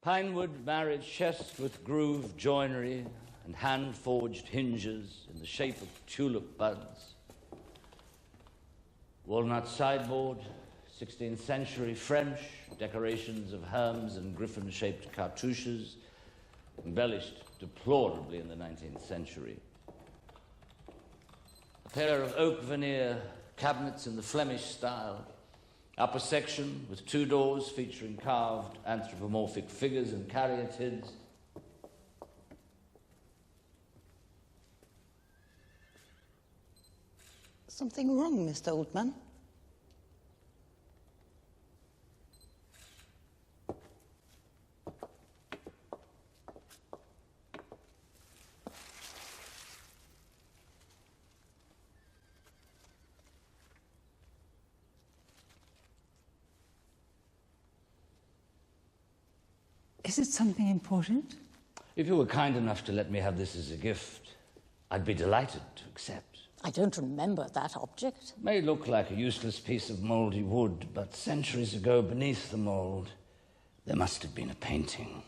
Pinewood married chest with groove joinery and hand-forged hinges in the shape of tulip buds. Walnut sideboard, 16th century French, decorations of herms and griffin-shaped cartouches, embellished deplorably in the 19th century. A pair of oak veneer cabinets in the Flemish style, upper section with 2 doors featuring carved anthropomorphic figures and caryatids. Something wrong, Mr. Oldman? Is it something important? If you were kind enough to let me have this as a gift, I'd be delighted to accept. I don't remember that object. It may look like a useless piece of mouldy wood, but centuries ago, beneath the mould, there must have been a painting.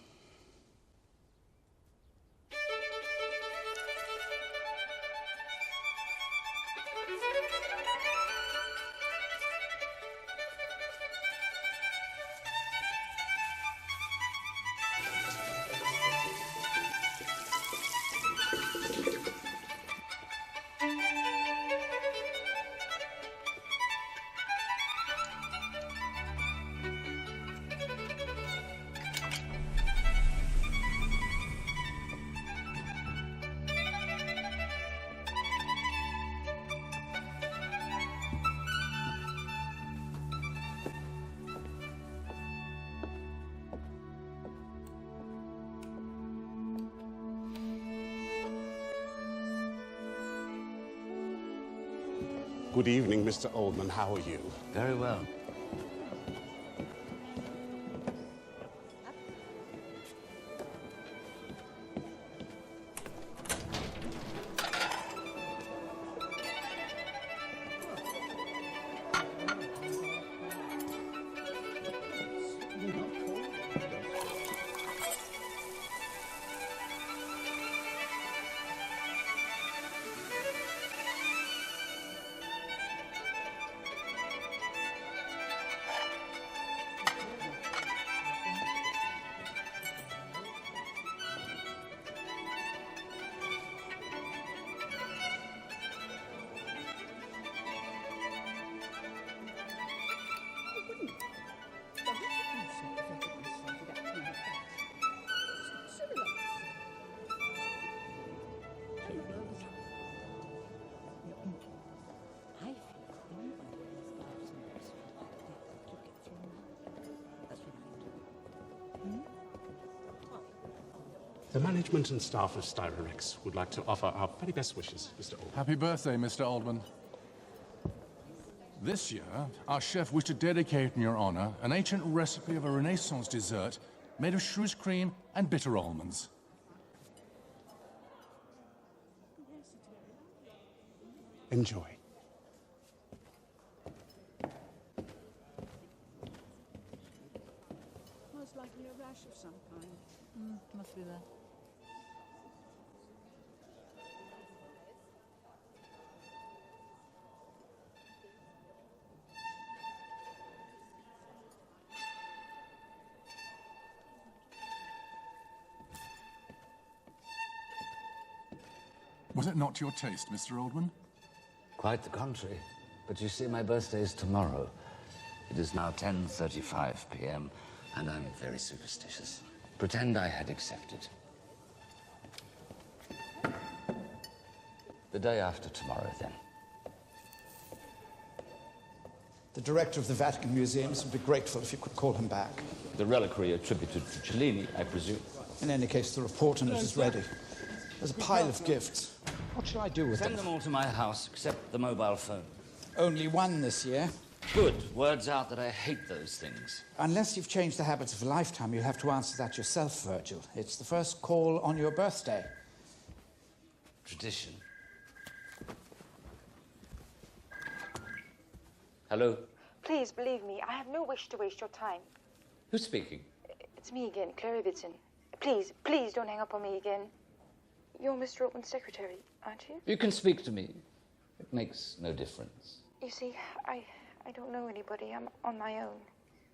Good evening, Mr. Oldman. How are you? Very well. The management and staff of Styrorex would like to offer our very best wishes, Mr. Oldman. Happy birthday, Mr. Oldman. This year, our chef wished to dedicate in your honor an ancient recipe of a Renaissance dessert made of shrews cream and bitter almonds. Enjoy. Most likely a rash of some kind. Must be that. Was it not to your taste, Mr. Oldman? Quite the contrary. But you see, my birthday is tomorrow. It is now 10:35 p.m., and I'm very superstitious. Pretend I had accepted. The day after tomorrow, then. The director of the Vatican Museums would be grateful if you could call him back. The reliquary attributed to Cellini, I presume. In any case, the report on it is ready. There's a pile of gifts. What should I do with them? Send them all to my house, except the mobile phone. Only one this year. Good. Word's out that I hate those things. Unless you've changed the habits of a lifetime, you'll have to answer that yourself, Virgil. It's the first call on your birthday. Tradition. Hello? Please believe me, I have no wish to waste your time. Who's speaking? It's me again, Clary Bitson. Please, please don't hang up on me again. You're Mr. Altman's secretary, aren't you? You can speak to me. It makes no difference. You see, I don't know anybody. I'm on my own.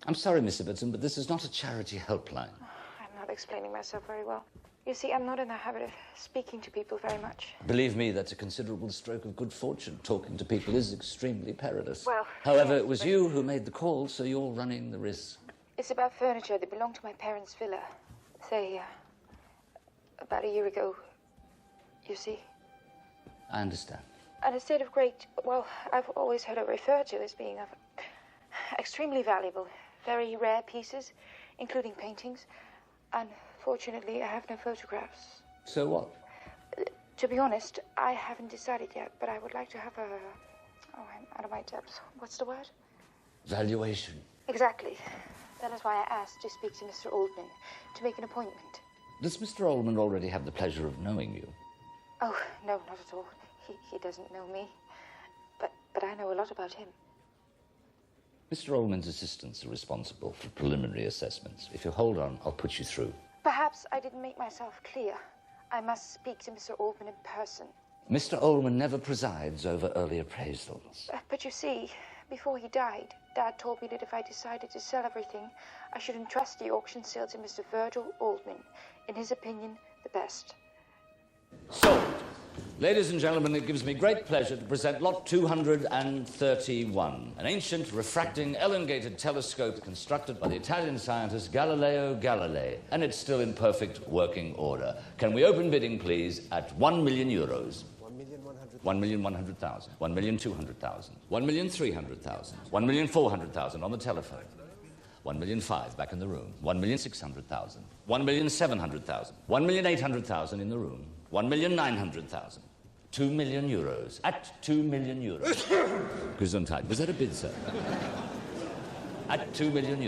I'm sorry, Miss Ibbotson, but this is not a charity helpline. I'm not explaining myself very well. You see, I'm not in the habit of speaking to people very much. Believe me, that's a considerable stroke of good fortune. Talking to people is extremely perilous. Well, however, yes, it was but you who made the call, so you're running the risk. it's about furniture that belonged to my parents' villa. Say, about a year ago, you see. I understand. And a state of great, well, I've always heard it referred to as being of extremely valuable, very rare pieces, including paintings. Unfortunately, I have no photographs. So what? To be honest, I haven't decided yet, but I would like to have a... Oh, I'm out of my depth. What's the word? Valuation. Exactly. That is why I asked to speak to Mr. Oldman, to make an appointment. Does Mr. Oldman already have the pleasure of knowing you? Oh, no, not at all. He doesn't know me. But I know a lot about him. Mr. Oldman's assistants are responsible for preliminary assessments. If you hold on, I'll put you through. Perhaps I didn't make myself clear. I must speak to Mr. Oldman in person. Mr. Oldman never presides over early appraisals. But you see, before he died, Dad told me that if I decided to sell everything, I should entrust the auction sale to Mr. Virgil Oldman. In his opinion, the best. Sold. Ladies and gentlemen, it gives me great pleasure to present lot 231, an ancient refracting elongated telescope constructed by the Italian scientist Galileo Galilei, and it's still in perfect working order. Can we open bidding, please, at €1 million? 1,100,000, 1,200,000, 1,300,000, 1,400,000 on the telephone. 1,005,000 back in the room. 1,600,000, 1,700,000, 1,800,000 in the room. 1,900,000. €2 million. At €2 million. Gesundheit. Was that a bid, sir? At €2 million.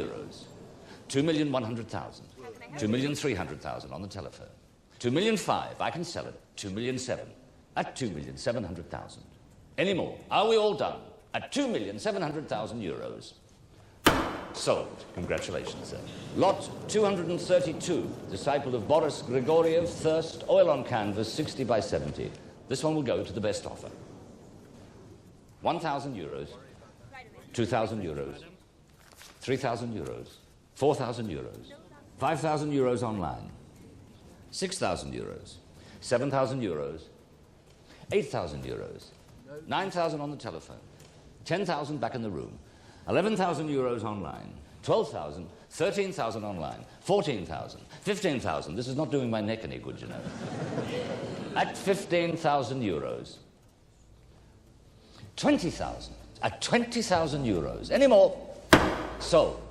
2,100,000. 2,300,000 on the telephone. 2,005,000. I can sell it. 2,007,000. At 2,700,000. Any more? Are we all done? At €2,700,000. Sold. Congratulations, sir. Lot 232, disciple of Boris Grigoriev, Thirst, oil on canvas, 60 by 70. This one will go to the best offer. €1,000, €2,000, €3,000, €4,000, €5,000 online, €6,000, €7,000, €8,000, €9,000 on the telephone, €10,000 back in the room, €11,000 online, 12,000, 13,000 online, 14,000, 15,000. This is not doing my neck any good, you know. At €15,000. 20,000. At €20,000. Any more? Sold.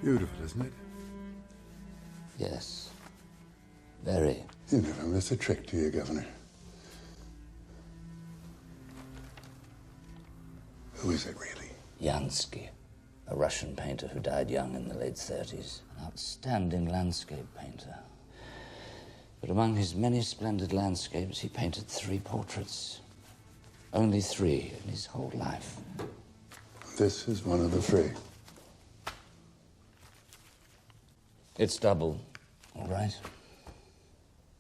Beautiful, isn't it? Yes. Very. You never miss a trick, do you, Governor? Who is it, really? Jansky, a Russian painter who died young in the late 30s. An outstanding landscape painter. But among his many splendid landscapes, he painted 3 portraits. Only 3 in his whole life. This is one of the 3. It's double, all right?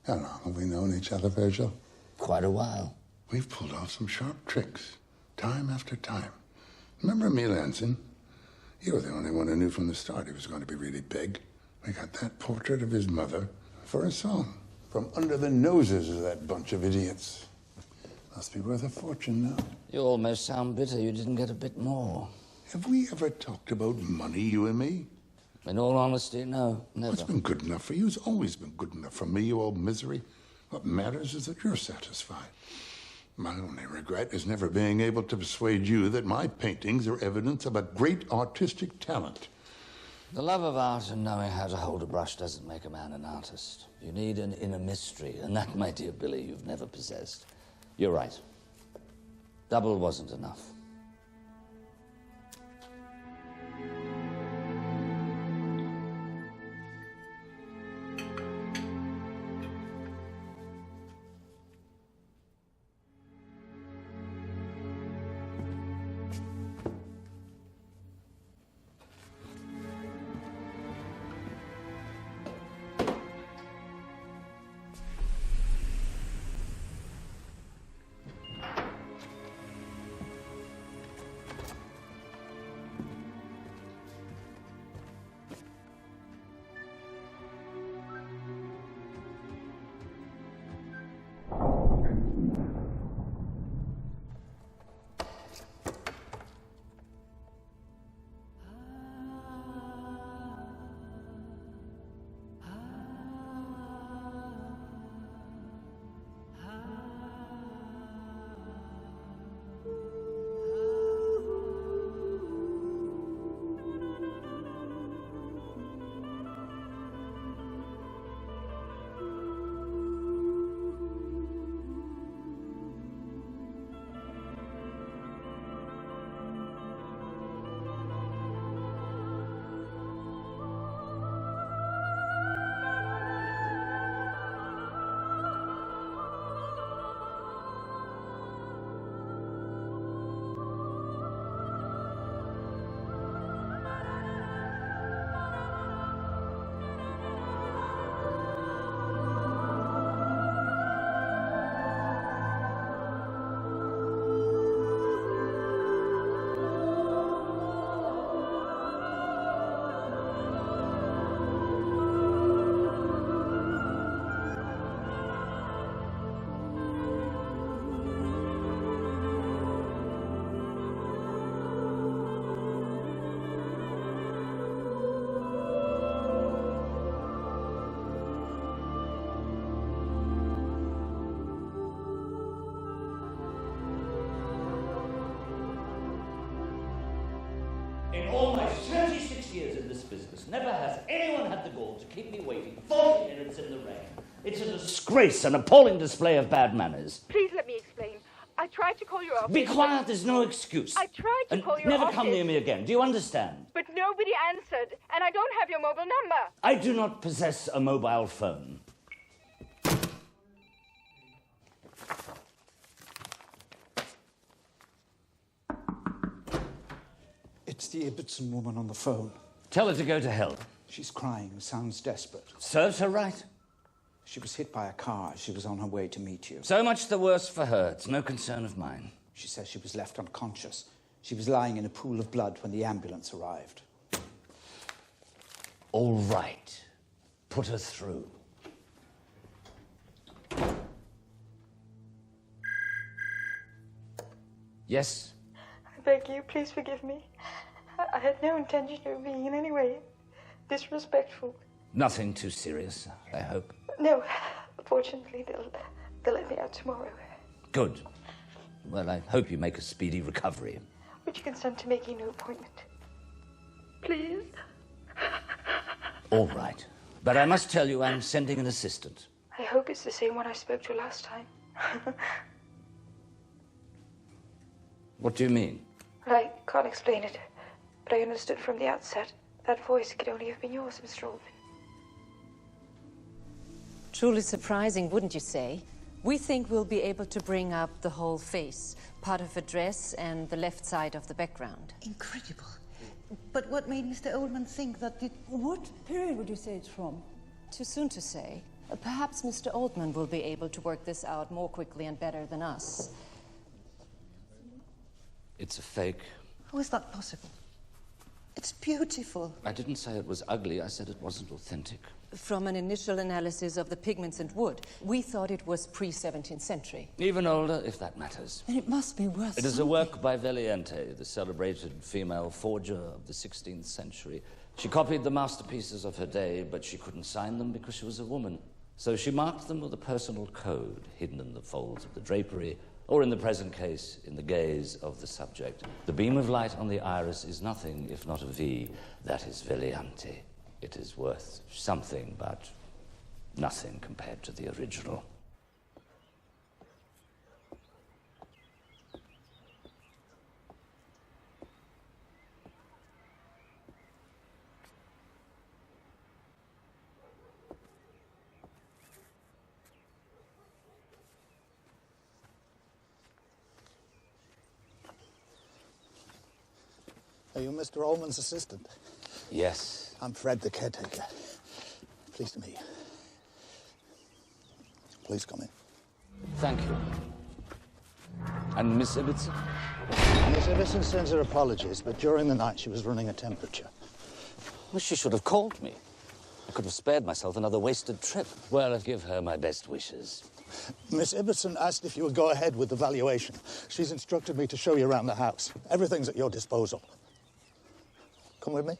How long have we known each other, Virgil? Quite a while. We've pulled off some sharp tricks, time after time. Remember Emil Anson? You were the only one who knew from the start he was going to be really big. We got that portrait of his mother for a song from under the noses of that bunch of idiots. Must be worth a fortune now. You almost sound bitter you didn't get a bit more. Have we ever talked about money, you and me? In all honesty, no, never. What's been good enough for you has always been good enough for me, you old misery. What matters is that you're satisfied. My only regret is never being able to persuade you that my paintings are evidence of a great artistic talent. The love of art and knowing how to hold a brush doesn't make a man an artist. You need an inner mystery, and that, my dear Billy, you've never possessed. You're right. Double wasn't enough. In all my 36 years in this business, never has anyone had the gall to keep me waiting 40 minutes in the rain. It's a disgrace, an appalling display of bad manners. Please let me explain. I tried to call your office. Be quiet, there's no excuse. I tried to call your never office. come near me again, do you understand? But nobody answered, and I don't have your mobile number. I do not possess a mobile phone. It's the Ibbotson woman on the phone. Tell her to go to hell. She's crying, sounds desperate. Serves her right. She was hit by a car. She was on her way to meet you. So much the worse for her. It's no concern of mine. She says she was left unconscious. She was lying in a pool of blood when the ambulance arrived. All right. Put her through. Yes? I beg you, please forgive me. I had no intention of being in any way disrespectful. Nothing too serious, I hope. No, fortunately, they'll let me out tomorrow. Good. Well, I hope you make a speedy recovery. Would you consent to making no appointment? Please? All right. But I must tell you, I'm sending an assistant. I hope it's the same one I spoke to last time. What do you mean? Well, I can't explain it, but I understood from the outset that voice could only have been yours, Mr. Altman. Truly surprising, wouldn't you say? We think we'll be able to bring up the whole face, part of a dress and the left side of the background. Incredible. But what made Mr. Oldman think that it... What period would you say it's from? Too soon to say. Perhaps Mr. Oldman will be able to work this out more quickly and better than us. It's a fake. How is that possible? It's beautiful. I didn't say it was ugly. I said it wasn't authentic. From an initial analysis of the pigments and wood, we thought it was pre-17th century. Even older, if that matters. Then it must be worth It is a something. work by Valiente, the celebrated female forger of the 16th century. She copied the masterpieces of her day, but she couldn't sign them because she was a woman. So she marked them with a personal code hidden in the folds of the drapery, or in the present case, in the gaze of the subject. The beam of light on the iris is nothing if not a V. That is Valiante. It is worth something, but nothing compared to the original. Are you Mr. Ullman's assistant? Yes. I'm Fred, the caretaker. Pleased to meet you. Please come in. Thank you. And Miss Ibbotson? Miss Ibbotson sends her apologies, but during the night she was running a temperature. Well, she should have called me. I could have spared myself another wasted trip. Well, I'll give her my best wishes. Miss Ibbotson asked if you would go ahead with the valuation. She's instructed me to show you around the house. Everything's at your disposal. Come with me.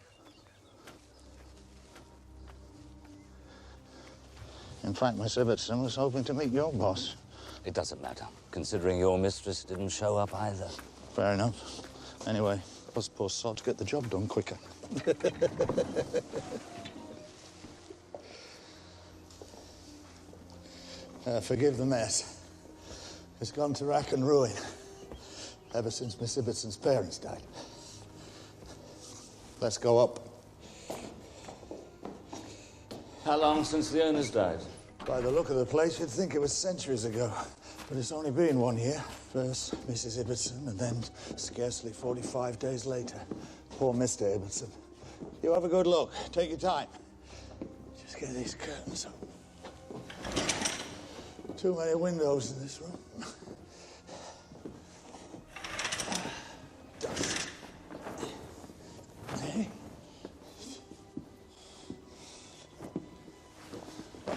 In fact, Miss Ibbotson was hoping to meet your boss. It doesn't matter, considering your mistress didn't show up either. Fair enough. Anyway, us poor sods get the job done quicker. Forgive the mess. It's gone to rack and ruin ever since Miss Ibbotson's parents died. Let's go up. How long since the owners died? By the look of the place, you'd think it was centuries ago. But it's only been 1 year. First, Mrs. Ibbotson, and then scarcely 45 days later, poor Mr. Ibbotson. You have a good look. Take your time. Just get these curtains up. Too many windows in this room. Dust. Hey.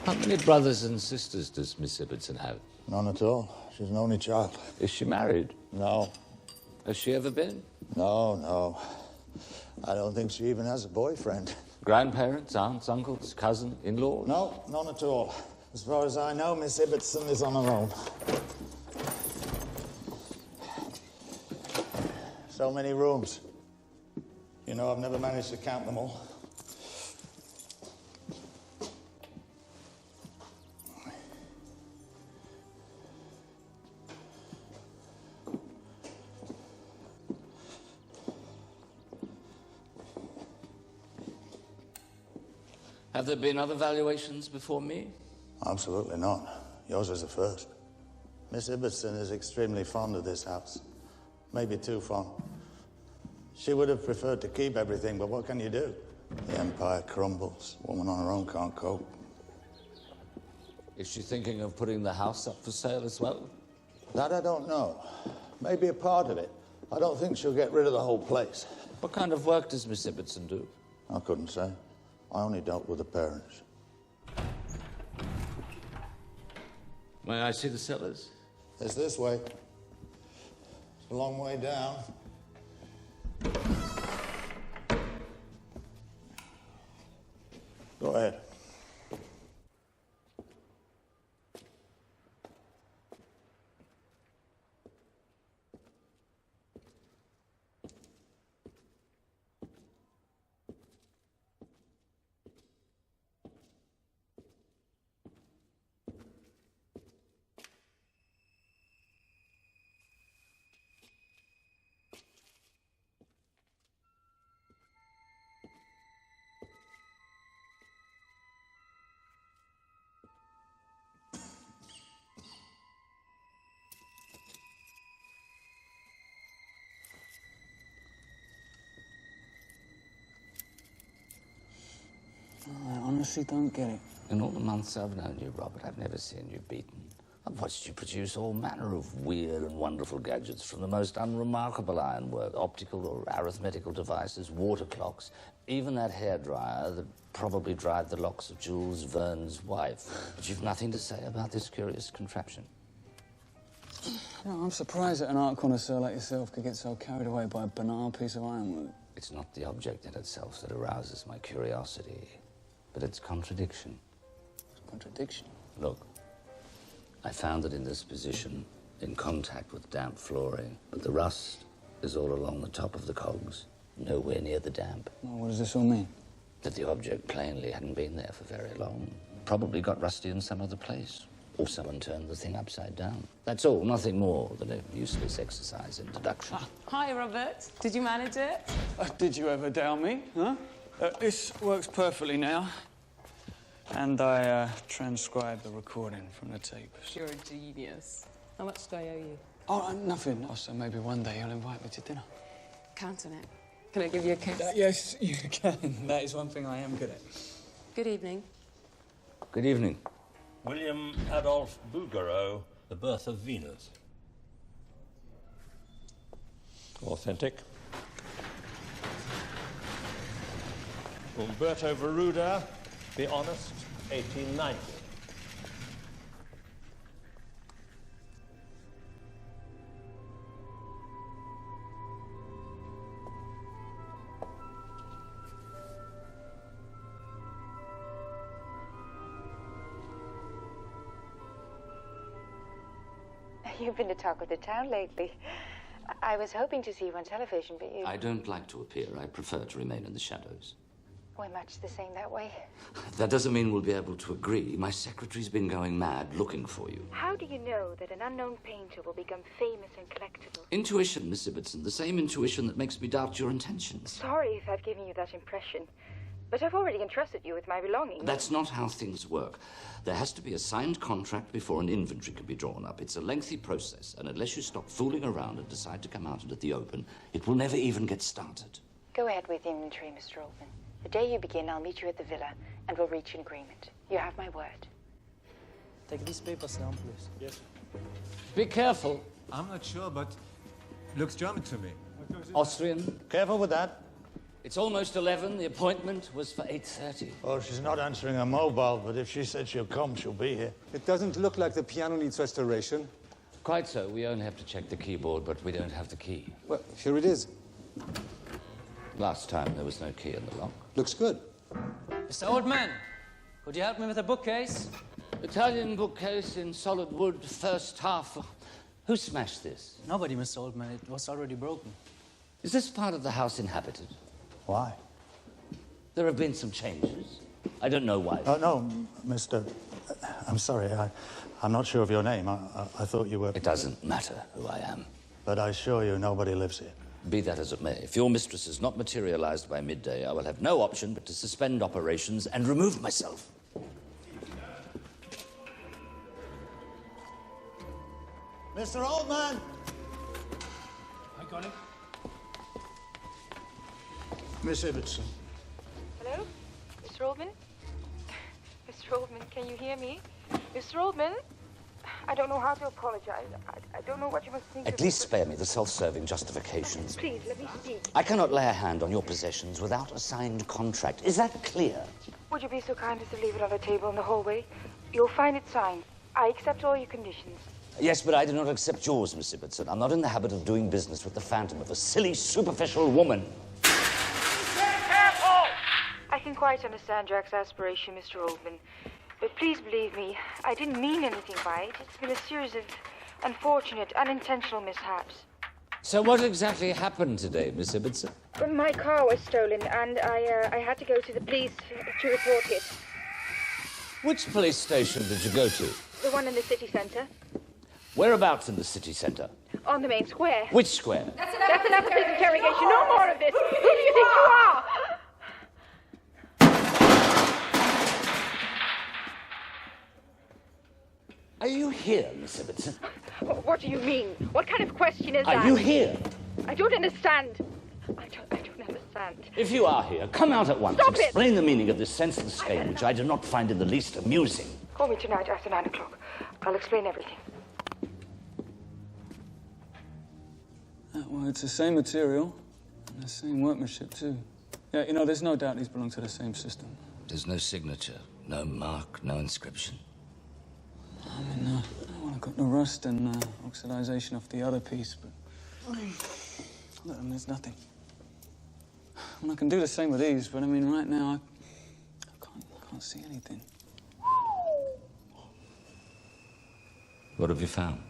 How many brothers and sisters does Miss Ibbotson have? None at all. She's an only child. Is she married? No. Has she ever been? No. I don't think she even has a boyfriend. Grandparents, aunts, uncles, cousin, in-laws? No, none at all. As far as I know, Miss Ibbotson is on her own. So many rooms. You know, I've never managed to count them all. Have there been other valuations before me? Absolutely not. Yours is the first. Miss Ibbotson is extremely fond of this house. Maybe too fond. She would have preferred to keep everything, but what can you do? The empire crumbles. A woman on her own can't cope. Is she thinking of putting the house up for sale as well? That I don't know. Maybe a part of it. I don't think she'll get rid of the whole place. What kind of work does Miss Ibbotson do? I couldn't say. I only dealt with the parents. May I see the cellars? It's this way. It's a long way down. Go ahead. honestly don't get it. In all the months I've known you, Robert, I've never seen you beaten. I've watched you produce all manner of weird and wonderful gadgets, from the most unremarkable ironwork, optical or arithmetical devices, water clocks, even that hairdryer that probably dried the locks of Jules Verne's wife. But you've nothing to say about this curious contraption. You know, I'm surprised that an art connoisseur like yourself could get so carried away by a banal piece of ironwork. It's not the object in itself that arouses my curiosity, but its contradiction. Contradiction? Look, I found it in this position, in contact with damp flooring, but the rust is all along the top of the cogs, nowhere near the damp. Well, what does this all mean? That the object plainly hadn't been there for very long. Probably got rusty in some other place. Or someone turned the thing upside down. That's all, nothing more than a useless exercise in deduction. Hi, Robert. Did you manage it? Did you ever doubt me, huh? This works perfectly now. And I transcribed the recording from the tapes. You're a genius. How much do I owe you? Oh, nothing. Oh, so maybe one day you'll invite me to dinner. Count on it. Can I give you a kiss? Yes, you can. That is one thing I am good at. Good evening. Good evening. William Adolph Bouguereau, The Birth of Venus. Authentic. Umberto Veruda, Be Honest, 1890. You've been the talk of the town lately. I was hoping to see you on television, but you... I don't like to appear. I prefer to remain in the shadows. We're much the same that way. That doesn't mean we'll be able to agree. My secretary's been going mad looking for you. How do you know that an unknown painter will become famous and collectible? Intuition, Miss Ibbotson. The same intuition that makes me doubt your intentions. Sorry if I've given you that impression, but I've already entrusted you with my belongings. That's not how things work. There has to be a signed contract before an inventory can be drawn up. It's a lengthy process, and unless you stop fooling around and decide to come out into the open, it will never even get started. Go ahead with the inventory, Mr. Altman. The day you begin, I'll meet you at the villa, and we'll reach an agreement. You have my word. Take these papers down, please. Yes. Be careful. I'm not sure, but looks German to me. Austrian. Careful with that. It's almost 11. The appointment was for 8:30. Oh, she's not answering her mobile, but if she said she'll come, she'll be here. It doesn't look like the piano needs restoration. Quite so. We only have to check the keyboard, but we don't have the key. Well, here it is. Last time there was no key in the lock. Looks good. Mr. Oldman, could you help me with a bookcase? Italian bookcase in solid wood, first half. Who smashed this? Nobody, Mr. Oldman. It was already broken. Is this part of the house inhabited? Why? There have been some changes. I don't know why. Oh, no, Mr. I'm sorry, I'm not sure of your name. I thought you were... It doesn't matter who I am. But I assure you nobody lives here. Be that as it may, if your mistress is not materialized by midday, I will have no option but to suspend operations and remove myself. Mr. Oldman! I got it. Miss Ibbotson. Hello? Mr. Oldman? Mr. Oldman, can you hear me? Mr. Oldman? I don't know how to apologize. I don't know what you must think At of least me, spare me the self-serving justifications. Please, let me speak. I cannot lay a hand on your possessions without a signed contract. Is that clear? Would you be so kind as to leave it on the table in the hallway? You'll find it signed. I accept all your conditions. Yes, but I do not accept yours, Miss Ibbotson. I'm not in the habit of doing business with the phantom of a silly, superficial woman. Careful! I can quite understand your exasperation, Mr. Oldman. But please believe me, I didn't mean anything by it. It's been a series of unfortunate, unintentional mishaps. So what exactly happened today, Miss Ibbotson? My car was stolen, and I had to go to the police to report it. Which police station did you go to? The one in the city centre. Whereabouts in the city centre? On the main square. Which square? That's enough of this interrogation. No more of this. Who do you think you are? Are you here, Miss Ibbotson? What do you mean? What kind of question is that? Are you here? I don't understand. I don't understand. understand. If you are here, come out at once. Stop it! Explain the meaning of this senseless game, which I do not find in the least amusing. Call me tonight after 9 o'clock. I'll explain everything. Well, it's the same material and the same workmanship, too. Yeah, you know, there's no doubt these belong to the same system. There's no signature, no mark, no inscription. I mean, well, I got the rust and oxidization off the other piece, but look, there's nothing. Well, I can do the same with these, but I mean, right now, I can't see anything. What have you found?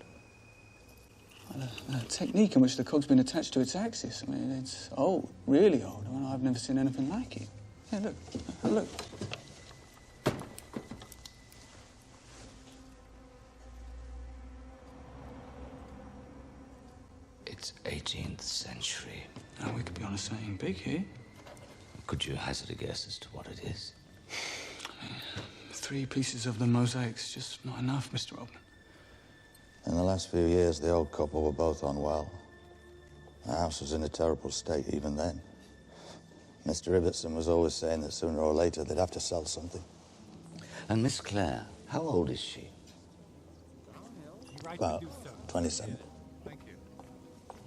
Well, the technique in which the cog's been attached to its axis. I mean, it's old, really old. I mean, I've never seen anything like it. Yeah, look, look. It's 18th century. Oh, we could be onto something big here. Could you hazard a guess as to what it is? 3 pieces of the mosaic's just not enough, Mr. Oldman. In the last few years, the old couple were both unwell. The house was in a terrible state even then. Mr. Ibbotson was always saying that sooner or later they'd have to sell something. And Miss Claire, how old is she? About 27.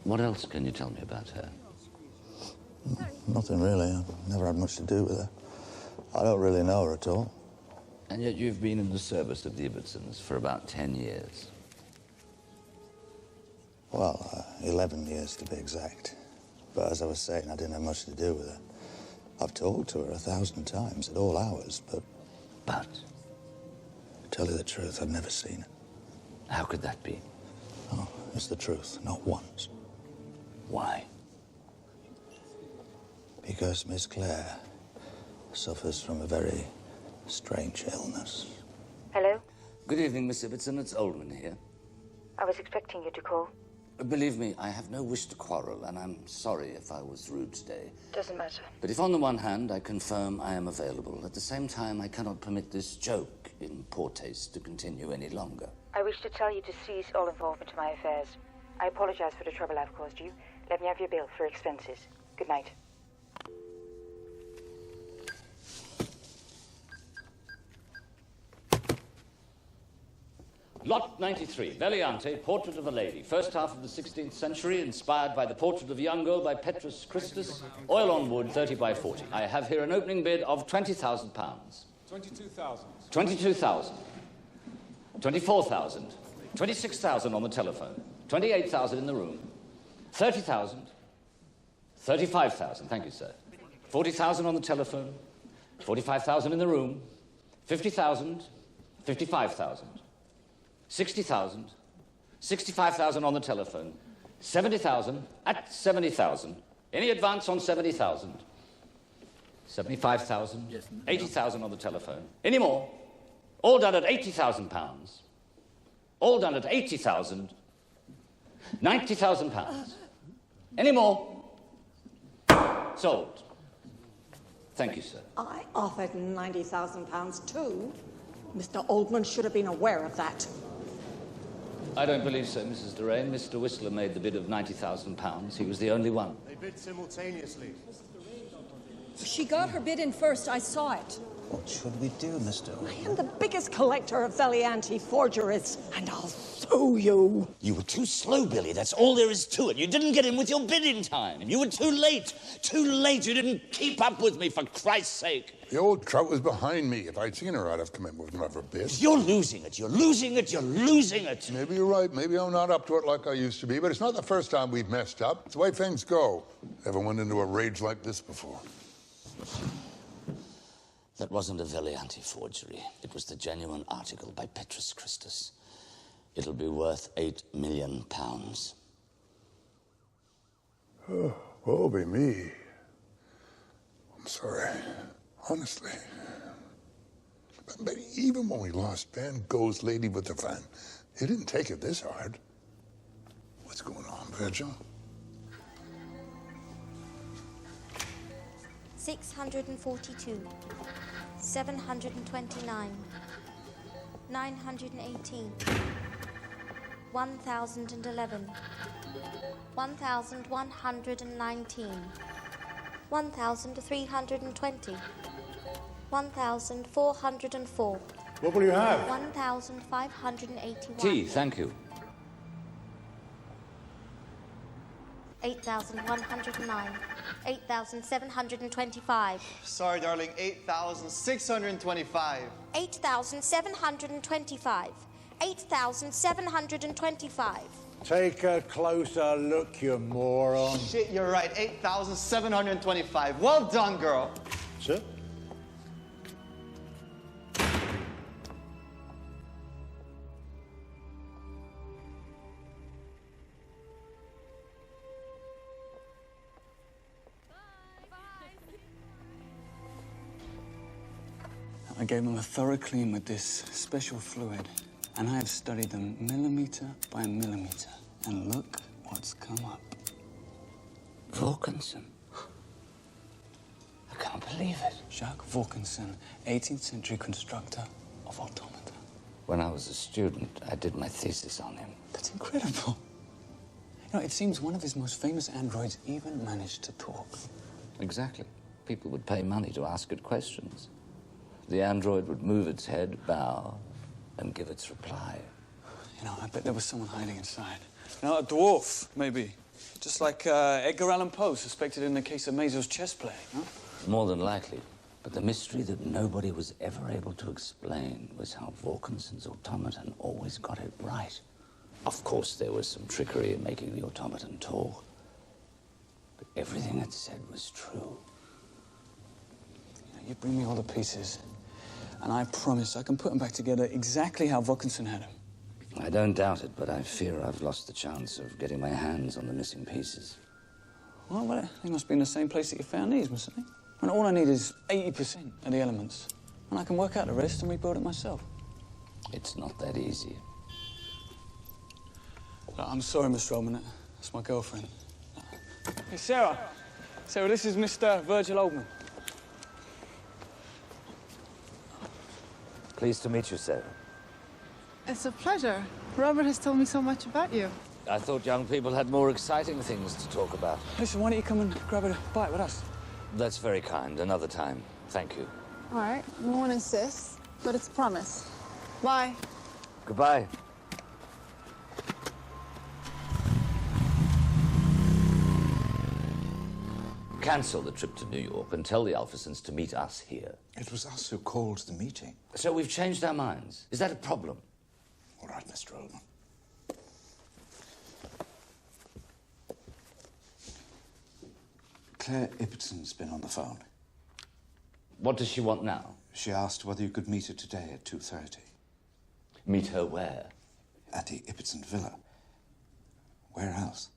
What else can you tell me about her? Nothing really. I've never had much to do with her. I don't really know her at all. And yet you've been in the service of the Ibbotsons for about 10 years. Well, 11 years to be exact. But as I was saying, I didn't have much to do with her. I've talked to her 1,000 times at all hours, but... But? To tell you the truth, I've never seen her. How could that be? Oh, it's the truth, not once. Why? Because Miss Claire suffers from a very strange illness. Hello? Good evening, Miss Ibbotson. It's Oldman here. I was expecting you to call. Believe me, I have no wish to quarrel, and I'm sorry if I was rude today. Doesn't matter. But if on the one hand I confirm I am available, at the same time I cannot permit this joke in poor taste to continue any longer. I wish to tell you to cease all involvement in my affairs. I apologize for the trouble I've caused you. Let me have your bill for expenses. Good night. Lot 93, Veliante, Portrait of a Lady. First half of the 16th century, inspired by the portrait of a young girl by Petrus Christus. Oil on wood, 30 by 40. I have here an opening bid of £20,000. 22,000. 22,000. 24,000. 26,000 on the telephone. 28,000 in the room. 30,000. 35,000, thank you, sir. 40,000 on the telephone. 45,000 in the room. 50,000. 55,000. 60,000, 65,000 on the telephone, 70,000 at 70,000. Any advance on 70,000? 75,000, 80,000 on the telephone. Any more? All done at £80,000. All done at 80,000. £90,000. Any more? Sold. Thank you, sir. I offered £90,000 too. Mr. Oldman should have been aware of that. I don't believe so, Mrs. Doraine. Mr. Whistler made the bid of £90,000. He was the only one. They bid simultaneously. She got her bid in first. I saw it. What should we do, Mr. I am the biggest collector of Veliante forgeries, and I'll sue you. You were too slow, Billy. That's all there is to it. You didn't get in with your bid in time. You were too late. Too late. You didn't keep up with me, for Christ's sake. The old trout was behind me. If I'd seen her, I'd have come in with another bid. You're losing it. You're losing it. You're losing it. Maybe you're right. Maybe I'm not up to it like I used to be, but it's not the first time we've messed up. It's the way things go. Never went into a rage like this before. That wasn't a Veliante forgery. It was the genuine article by Petrus Christus. It'll be worth £8 million. Oh, woe be me. I'm sorry. Honestly. But even when we lost Van Gogh's Lady with the Van, he didn't take it this hard. What's going on, Virgil? 642, 729, 918, 1,011, 1,119, 1,320. 1,404. What will you have? 1,581. Tea, thank you. 8,109. 8,725. Sorry, darling, 8,625. 8,725. 8,725. Take a closer look, you moron. Shit, you're right, 8,725. Well done, girl. Sir? I gave them a thorough clean with this special fluid, and I have studied them millimeter by millimeter. And look what's come up. Vorkensen. I can't believe it. Jacques Vorkensen, 18th century constructor of automata. When I was a student, I did my thesis on him. That's incredible. You know, it seems one of his most famous androids even managed to talk. Exactly. People would pay money to ask it questions. The android would move its head, bow, and give its reply. You know, I bet there was someone hiding inside. You know, a dwarf, maybe. Just like Edgar Allan Poe, suspected in the case of Maisie's chess play, huh? More than likely. But the mystery that nobody was ever able to explain was how Vorkensen's automaton always got it right. Of course, there was some trickery in making the automaton talk. But everything it said was true. You bring me all the pieces, and I promise I can put them back together exactly how Vorkensen had them. I don't doubt it, but I fear I've lost the chance of getting my hands on the missing pieces. Well, they must be in the same place that you found these, mustn't they? And all I need is 80% of the elements, and I can work out the rest and rebuild it myself. It's not that easy. Look, I'm sorry, Mr. Oldman. That's my girlfriend. Hey, Sarah. Sarah, this is Mr. Virgil Oldman. Pleased to meet you, Sarah. It's a pleasure. Robert has told me so much about you. I thought young people had more exciting things to talk about. Listen, why don't you come and grab a bite with us? That's very kind. Another time. Thank you. All right, no one insists, but it's a promise. Bye. Goodbye. Cancel the trip to New York and tell the Alphersons to meet us here. It was us who called the meeting. So we've changed our minds. Is that a problem? All right, Mr. Oldman. Claire Ibbetson's been on the phone. What does she want now? She asked whether you could meet her today at 2:30. Meet her where? At the Ibbetson Villa. Where else?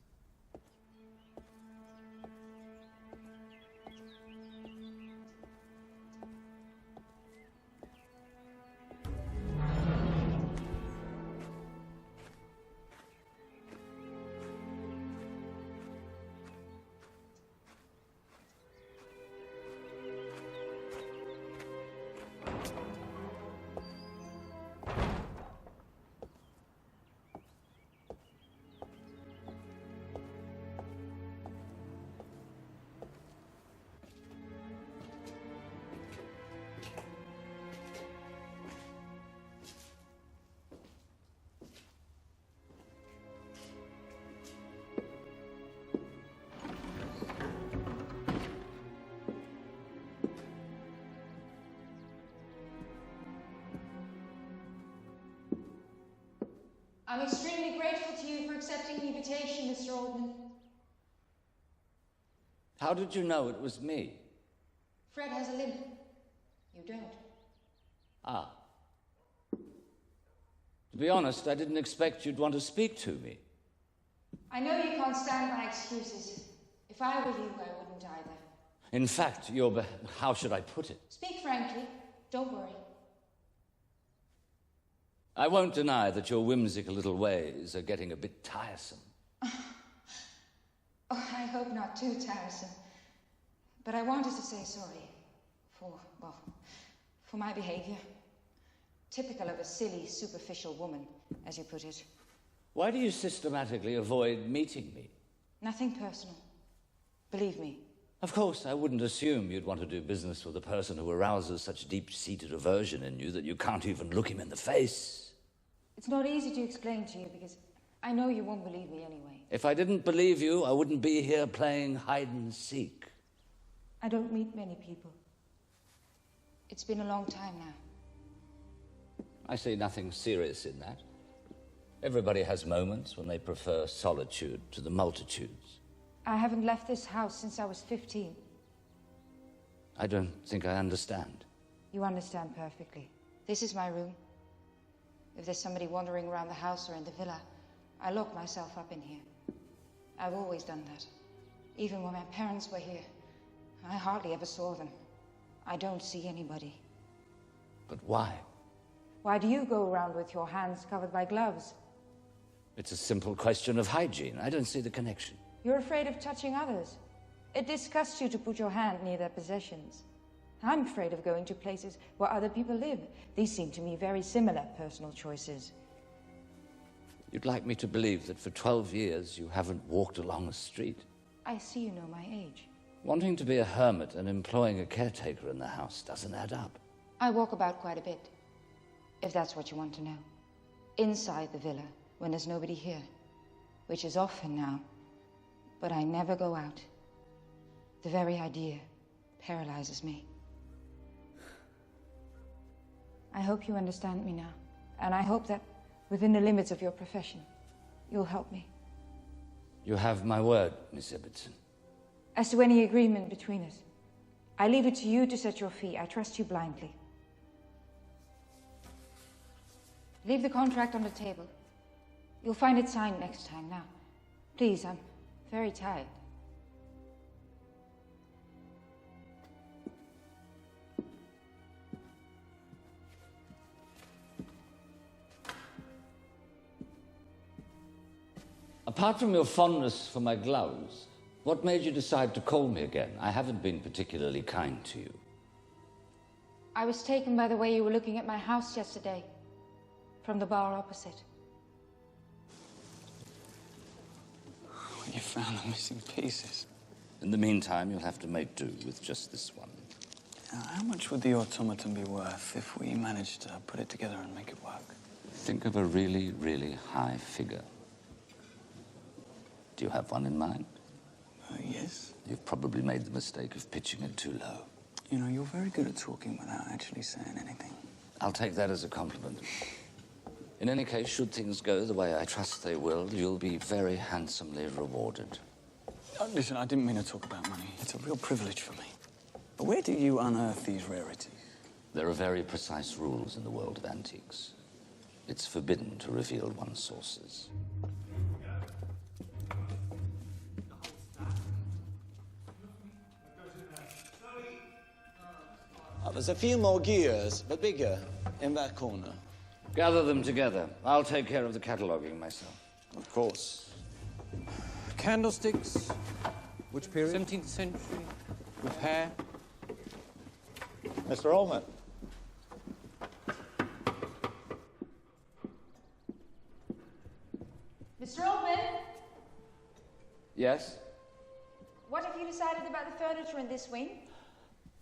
I'm extremely grateful to you for accepting the invitation, Mr. Oldman. How did you know it was me? Fred has a limp. You don't. Ah. To be honest, I didn't expect you'd want to speak to me. I know you can't stand my excuses. If I were you, I wouldn't either. In fact, how should I put it? Speak frankly. Don't worry. I won't deny that your whimsical little ways are getting a bit tiresome. Oh, I hope not too tiresome. But I wanted to say sorry for my behavior. Typical of a silly, superficial woman, as you put it. Why do you systematically avoid meeting me? Nothing personal. Believe me. Of course, I wouldn't assume you'd want to do business with a person who arouses such deep-seated aversion in you that you can't even look him in the face. It's not easy to explain to you because I know you won't believe me anyway. If I didn't believe you, I wouldn't be here playing hide-and-seek. I don't meet many people. It's been a long time now. I see nothing serious in that. Everybody has moments when they prefer solitude to the multitudes. I haven't left this house since I was 15. I don't think I understand. You understand perfectly. This is my room. If there's somebody wandering around the house or in the villa, I lock myself up in here. I've always done that. Even when my parents were here, I hardly ever saw them. I don't see anybody. But why? Why do you go around with your hands covered by gloves? It's a simple question of hygiene. I don't see the connection. You're afraid of touching others. It disgusts you to put your hand near their possessions. I'm afraid of going to places where other people live. These seem to me very similar personal choices. You'd like me to believe that for 12 years you haven't walked along a street? I see you know my age. Wanting to be a hermit and employing a caretaker in the house doesn't add up. I walk about quite a bit, if that's what you want to know. Inside the villa, when there's nobody here, which is often now. But I never go out. The very idea paralyzes me. I hope you understand me now, and I hope that within the limits of your profession, you'll help me. You have my word, Miss Ibbotson. As to any agreement between us, I leave it to you to set your fee. I trust you blindly. Leave the contract on the table. You'll find it signed next time. Now, please, I'm very tired. Apart from your fondness for my gloves, what made you decide to call me again? I haven't been particularly kind to you. I was taken by the way you were looking at my house yesterday, from the bar opposite. You found the missing pieces. In the meantime, you'll have to make do with just this one. How much would the automaton be worth if we managed to put it together and make it work? Think of a really, really high figure. Do you have one in mind? Yes. You've probably made the mistake of pitching it too low. You know, you're very good at talking without actually saying anything. I'll take that as a compliment. In any case, should things go the way I trust they will, you'll be very handsomely rewarded. Oh, listen, I didn't mean to talk about money. It's a real privilege for me. But where do you unearth these rarities? There are very precise rules in the world of antiques. It's forbidden to reveal one's sources. There's a few more gears, but bigger, in that corner. Gather them together. I'll take care of the cataloguing myself. Of course. Candlesticks. Which period? 17th century. Repair. Mr. Ullman. Mr. Oldman, Yes? what have you decided about the furniture in this wing?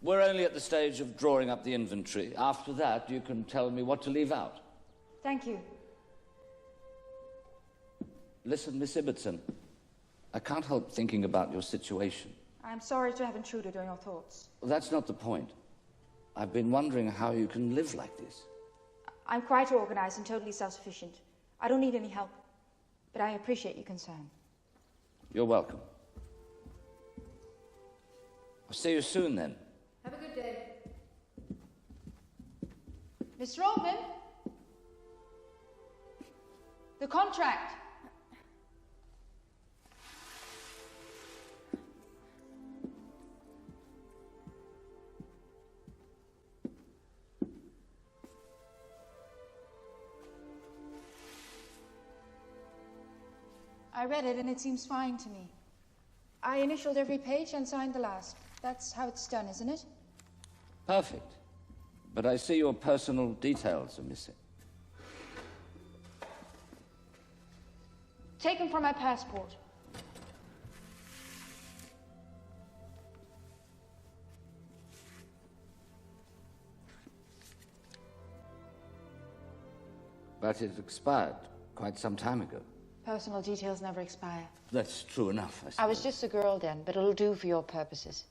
We're only at the stage of drawing up the inventory. After that, you can tell me what to leave out. Thank you. Listen, Miss Ibbotson, I can't help thinking about your situation. I'm sorry to have intruded on your thoughts. That's not the point. I've been wondering how you can live like this. I'm quite organized and totally self-sufficient. I don't need any help, but I appreciate your concern. You're welcome. I'll see you soon, then. Have a good day. Mr. Oldman? The contract. I read it and it seems fine to me. I initialed every page and signed the last. That's how it's done, isn't it? Perfect. But I see your personal details are missing. Taken from my passport. But it expired quite some time ago. Personal details never expire. That's true enough, I suppose. I was just a girl then, but it'll do for your purposes.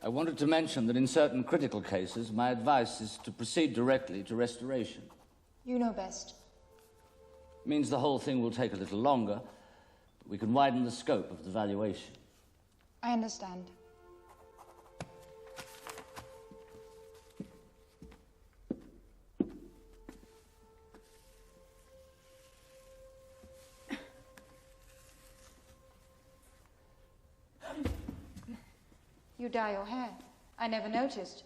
I wanted to mention that in certain critical cases, my advice is to proceed directly to restoration. You know best. Means the whole thing will take a little longer, but we can widen the scope of the valuation. I understand. You dye your hair. I never noticed.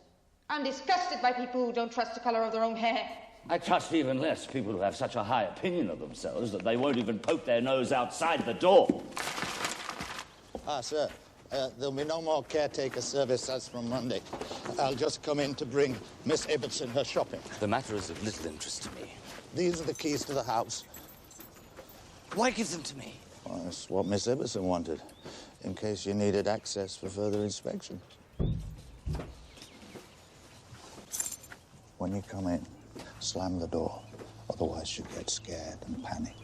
I'm disgusted by people who don't trust the color of their own hair. I trust even less people who have such a high opinion of themselves that they won't even poke their nose outside the door. Ah, sir, there'll be no more caretaker service as from Monday. I'll just come in to bring Miss Ibbotson her shopping. The matter is of little interest to me. These are the keys to the house. Why give them to me? Well, that's what Miss Ibbotson wanted, in case you needed access for further inspection. When you come in, slam the door. Otherwise, you get scared and panic.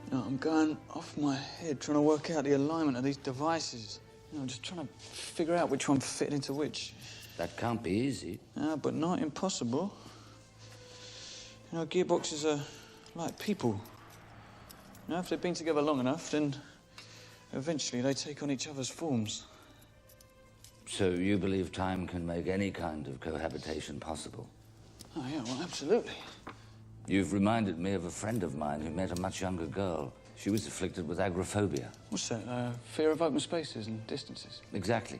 You know, I'm going off my head trying to work out the alignment of these devices. You know, I'm just trying to figure out which one fitted into which. That can't be easy. Yeah, but not impossible. You know, gearboxes are like people. You know, if they've been together long enough, then eventually they take on each other's forms. So you believe time can make any kind of cohabitation possible? Oh, yeah, well, absolutely. You've reminded me of a friend of mine who met a much younger girl. She was afflicted with agoraphobia. What's that? Fear of open spaces and distances? Exactly.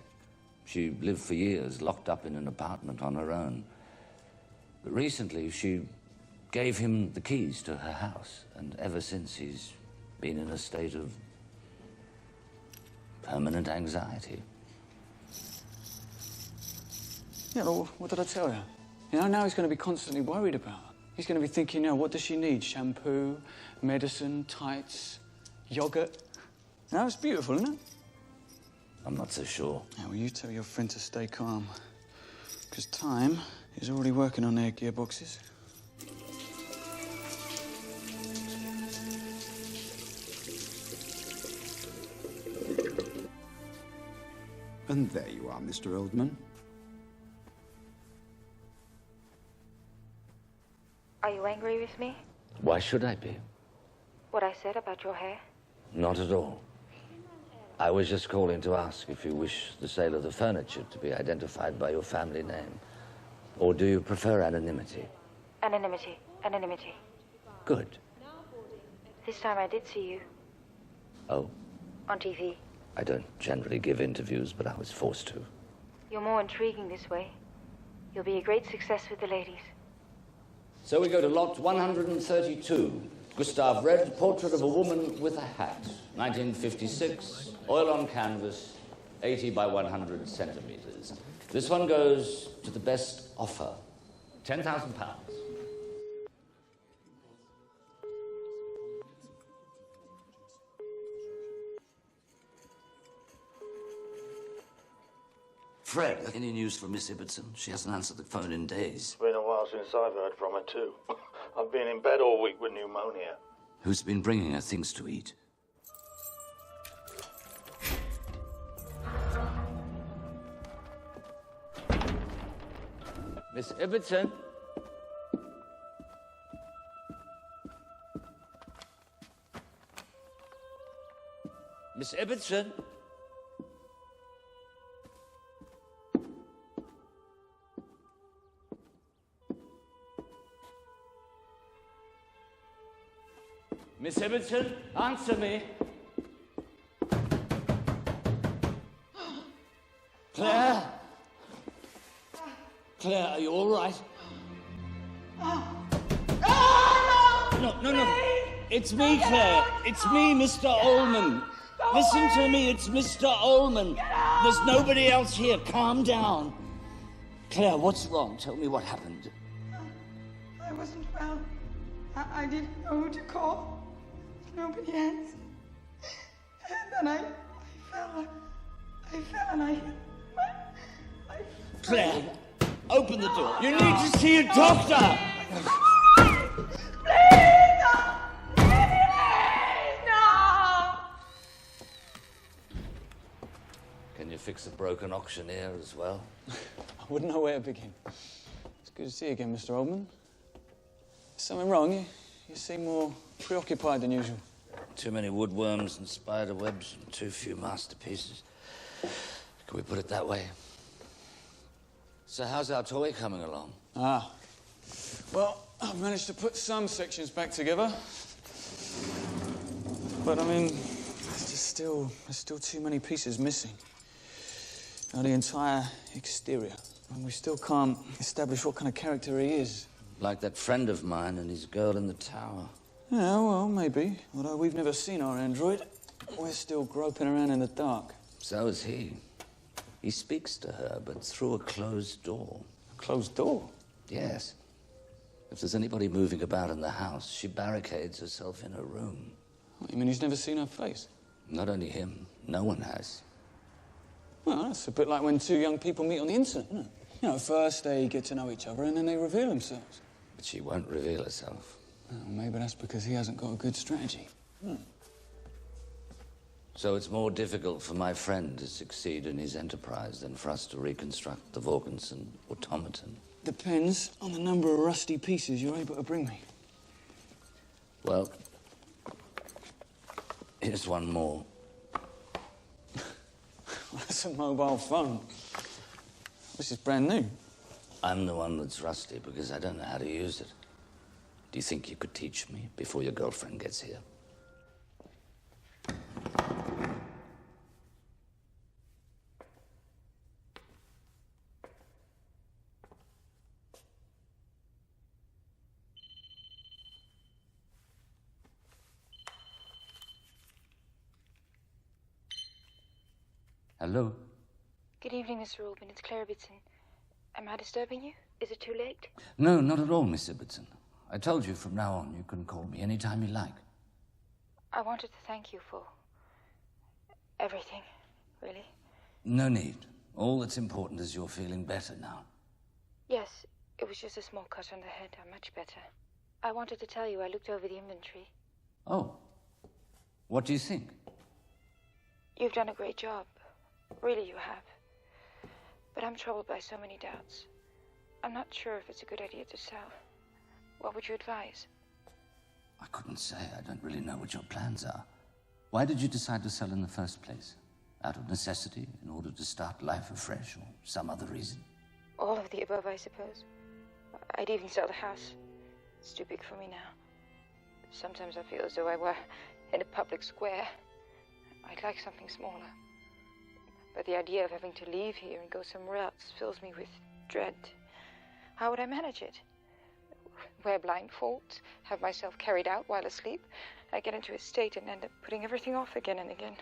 She lived for years locked up in an apartment on her own. But recently, she gave him the keys to her house, and ever since he's been in a state of permanent anxiety. Yeah, well, what did I tell you? You know, now he's going to be constantly worried about her. He's going to be thinking, you know, what does she need? Shampoo, medicine, tights, yogurt. Now, it's beautiful, isn't it? I'm not so sure. Yeah, well, you tell your friend to stay calm. Because Time is already working on their gearboxes. And there you are, Mr. Oldman. Are you angry with me? Why should I be? What I said about your hair? Not at all. I was just calling to ask if you wish the sale of the furniture to be identified by your family name. Or do you prefer anonymity? Anonymity. Anonymity. Good. This time I did see you. Oh? On TV. I don't generally give interviews, but I was forced to. You're more intriguing this way. You'll be a great success with the ladies. So we go to lot 132. Gustav Red, Portrait of a Woman with a Hat. 1956, oil on canvas, 80 by 100 centimeters. This one goes to the best offer, £10,000. Fred, any news from Miss Ibbotson? She hasn't answered the phone in days. It's been a while since I've heard from her, too. I've been in bed all week with pneumonia. Who's been bringing her things to eat? Miss Ibbotson? Miss Ibbotson? Miss Ibbotson, answer me. Claire? Claire, are you all right? No. It's me, Claire. It's me, Mr. Ullman. Listen to me, it's Mr. Ullman. There's nobody else here. Calm down. Claire, what's wrong? Tell me what happened. I wasn't well. I didn't know who to call. Nobody answered. And then I fell and I Claire, open the door. You need to see a doctor. Can you fix a broken auctioneer as well? I wouldn't know where to begin. It's good to see you again, Mr. Oldman. Is something wrong? You seem more preoccupied than usual. Too many woodworms and spider webs and too few masterpieces. Can we put it that way? So how's our toy coming along? Well, I've managed to put some sections back together. But, I mean, there's still too many pieces missing. The entire exterior. And we still can't establish what kind of character he is. Like that friend of mine and his girl in the tower. Yeah, well, maybe. Although we've never seen our android, we're still groping around in the dark. So is he. He speaks to her, but through a closed door. A closed door? Yes. If there's anybody moving about in the house, she barricades herself in her room. What, you mean he's never seen her face? Not only him, no one has. Well, that's a bit like when two young people meet on the internet, isn't it? You know, first they get to know each other and then they reveal themselves. But she won't reveal herself. Well, maybe that's because he hasn't got a good strategy. So it's more difficult for my friend to succeed in his enterprise than for us to reconstruct the Vorkensen automaton. Depends on the number of rusty pieces you're able to bring me. Well, here's one more. That's a mobile phone. This is brand new. I'm the one that's rusty because I don't know how to use it. Do you think you could teach me before your girlfriend gets here? Hello? Good evening, Mr. Ullman. It's Claire Ibbotson. Am I disturbing you? Is it too late? No, not at all, Miss Ibbotson. I told you from now on you can call me any time you like. I wanted to thank you for everything, really. No need. All that's important is you're feeling better now. Yes, it was just a small cut on the head. I'm much better. I wanted to tell you I looked over the inventory. Oh. What do you think? You've done a great job. Really, you have. But I'm troubled by so many doubts. I'm not sure if it's a good idea to sell. What would you advise? I couldn't say. I don't really know what your plans are. Why did you decide to sell in the first place? Out of necessity, in order to start life afresh, or some other reason? All of the above, I suppose. I'd even sell the house. It's too big for me now. Sometimes I feel as though I were in a public square. I'd like something smaller. But the idea of having to leave here and go somewhere else fills me with dread. How would I manage it? Wear blindfolds, have myself carried out while asleep. I get into a state and end up putting everything off again and again.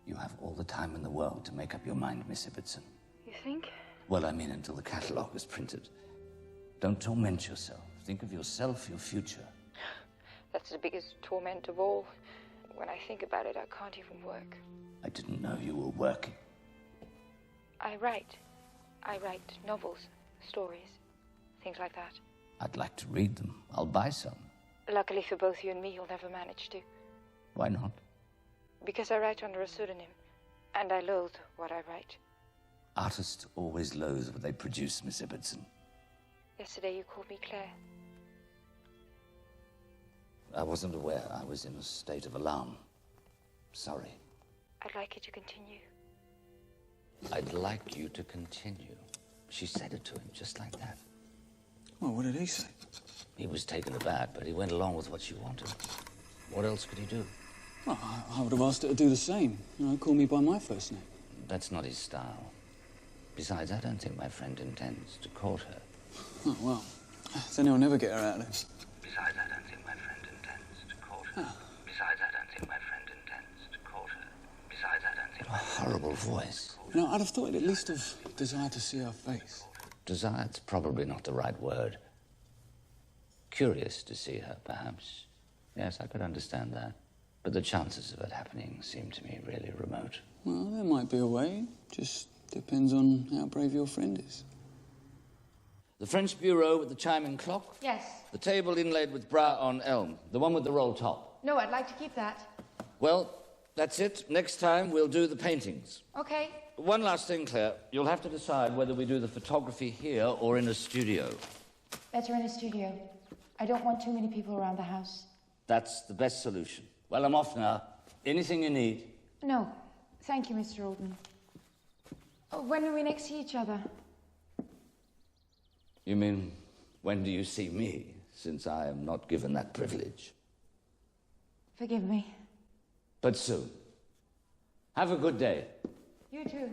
You have all the time in the world to make up your mind, Miss Ibbotson. You think? Well, I mean until the catalogue is printed. Don't torment yourself. Think of yourself, your future. That's the biggest torment of all. When I think about it, I can't even work. I didn't know you were working. I write. I write novels, stories, things like that. I'd like to read them. I'll buy some. Luckily for both you and me, you'll never manage to. Why not? Because I write under a pseudonym, and I loathe what I write. Artists always loathe what they produce, Miss Ibbotson. Yesterday you called me Claire. I wasn't aware. I was in a state of alarm. Sorry. I'd like you to continue. I'd like you to continue. She said it to him, just like that. Well, what did he say? He was taken aback, but he went along with what she wanted. What else could he do? Well, I would have asked her to do the same. You know, call me by my first name. That's not his style. Besides, I don't think my friend intends to court her. Oh, well, Then he'll never get her out of this. Besides, I don't think my friend intends to court her. Besides, I don't think my friend intends to court her. Besides, I don't think my Horrible voice. You know, I'd have thought he'd at least have desired to see her face. Desired's probably not the right word. Curious to see her, perhaps. Yes, I could understand that. But the chances of it happening seem to me really remote. Well, there might be a way. Just depends on how brave your friend is. The French bureau with the chiming clock? Yes. The table inlaid with bras on elm. The one with the roll top. No, I'd like to keep that. Well, that's it. Next time, we'll do the paintings. Okay. One last thing, Claire. You'll have to decide whether we do the photography here or in a studio. Better in a studio. I don't want too many people around the house. That's the best solution. Well, I'm off now. Anything you need? No. Thank you, Mr. Alden. Oh, when will we next see each other? You mean, when do you see me, since I am not given that privilege? Forgive me. But soon. Have a good day. You too.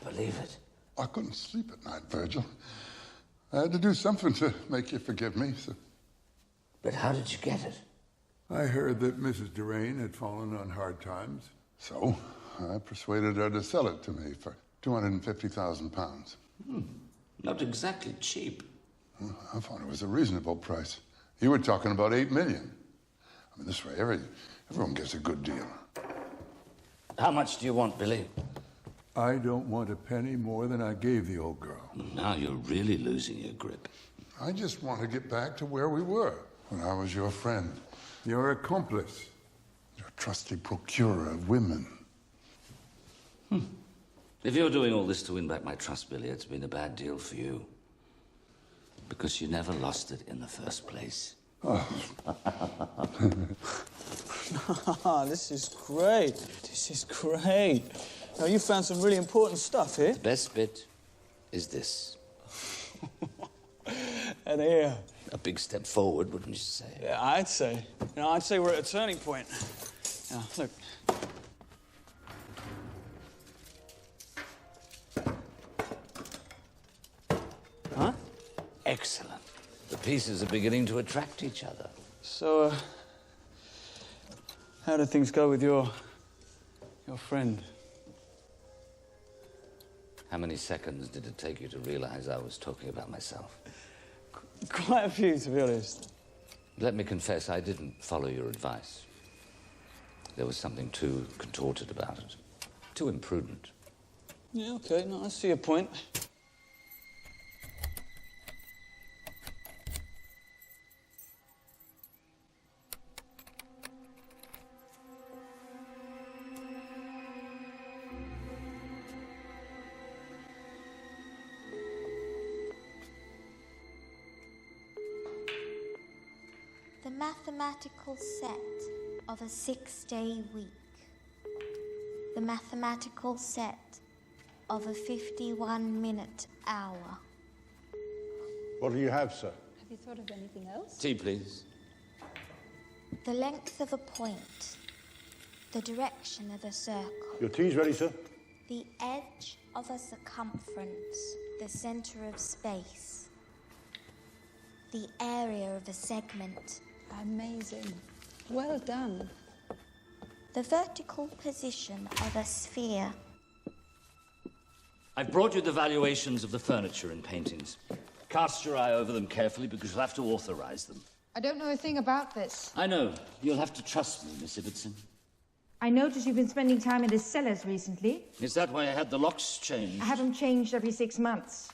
Believe it. I couldn't sleep at night, Virgil. I had to do something to make you forgive me, so... But how did you get it? I heard that Mrs. Durain had fallen on hard times. So, I persuaded her to sell it to me for £250,000. Not exactly cheap. Well, I thought it was a reasonable price. You were talking about $8 million. I mean, this way, everyone gets a good deal. How much do you want, Billy? I don't want a penny more than I gave the old girl. Now you're really losing your grip. I just want to get back to where we were when I was your friend, your accomplice, your trusty procurer of women. If you're doing all this to win back my trust, Billy, it's been a bad deal for you. Because you never lost it in the first place. Oh. This is great. This is great. Now, you found some really important stuff here. The best bit is this. And here. A big step forward, wouldn't you say? Yeah, I'd say. You know, I'd say we're at a turning point. Now, look. Huh? Excellent. The pieces are beginning to attract each other. So, how did things go with your friend? How many seconds did it take you to realize I was talking about myself? Quite a few, to be honest. Let me confess, I didn't follow your advice. There was something too contorted about it. Too imprudent. Yeah, okay, no, I see your point. mathematical set of a 6-day week. The mathematical set of a 51-minute hour. What do you have, sir? Have you thought of anything else? Tea, please. The length of a point. The direction of a circle. Your tea's ready, sir. The edge of a circumference. The center of space. The area of a segment. Amazing. Well done. The vertical position of a sphere. I've brought you the valuations of the furniture and paintings. Cast your eye over them carefully because you'll have to authorize them. I don't know a thing about this. I know. You'll have to trust me, Miss Ibbotson. I noticed you've been spending time in the cellars recently. Is that why I had the locks changed? I have them changed every 6 months.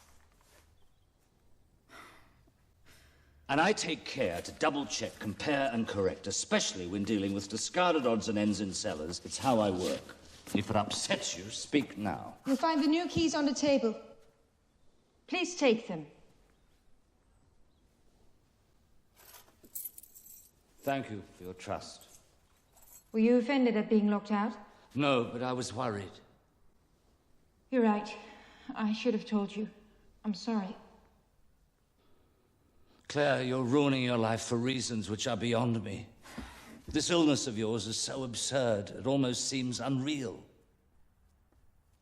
And I take care to double-check, compare and correct, especially when dealing with discarded odds and ends in cellars. It's how I work. If it upsets you, speak now. You'll find the new keys on the table. Please take them. Thank you for your trust. Were you offended at being locked out? No, but I was worried. You're right. I should have told you. I'm sorry. Claire, you're ruining your life for reasons which are beyond me. This illness of yours is so absurd, it almost seems unreal.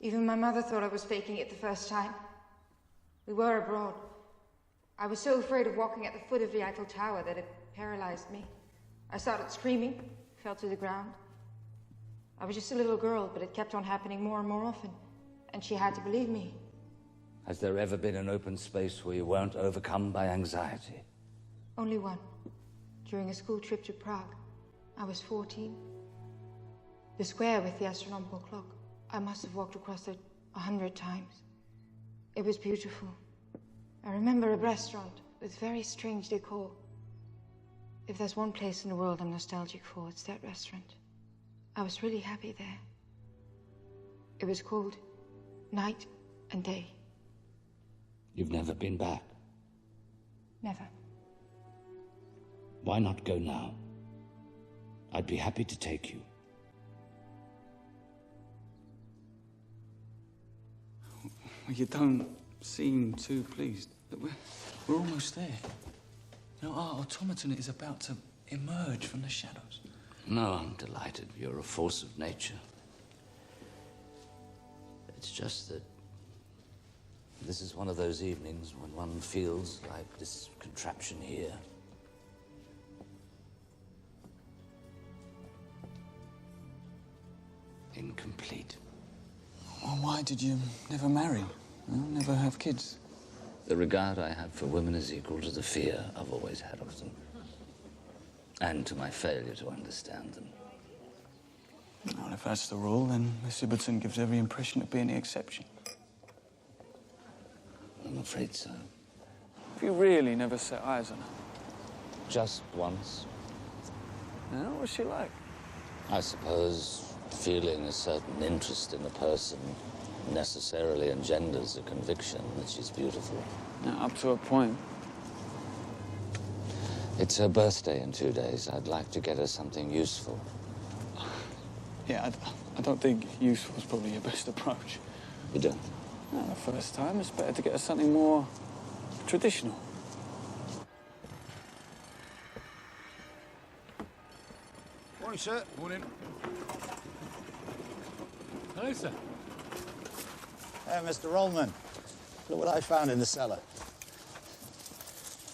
Even my mother thought I was faking it the first time. We were abroad. I was so afraid of walking at the foot of the Eiffel Tower that it paralyzed me. I started screaming, fell to the ground. I was just a little girl, but it kept on happening more and more often. And she had to believe me. Has there ever been an open space where you weren't overcome by anxiety? Only one. During a school trip to Prague. I was 14. The square with the astronomical clock. I must have walked across it 100 times. It was beautiful. I remember a restaurant with very strange decor. If there's one place in the world I'm nostalgic for, it's that restaurant. I was really happy there. It was called Night and Day. You've never been back. Never. Why not go now? I'd be happy to take you. You don't seem too pleased. Look, we're almost there. You know, our automaton is about to emerge from the shadows. No, I'm delighted. You're a force of nature. It's just that this is one of those evenings when one feels like this contraption here. Incomplete. Well, why did you never marry? Never have kids? The regard I have for women is equal to the fear I've always had of them. And to my failure to understand them. Well, if that's the rule, then Miss Ibbotson gives every impression of being the exception. I'm afraid so. Have you really never set eyes on her? Just once. No, what's she like? I suppose feeling a certain interest in a person necessarily engenders a conviction that she's beautiful. Now, up to a point. It's her birthday in 2 days. I'd like to get her something useful. Yeah, I don't think useful is probably your best approach. You don't? No, the first time, it's better to get her something more traditional. Morning, sir. Morning. Hello, sir. Hey, Mr. Rollman. Look what I found in the cellar.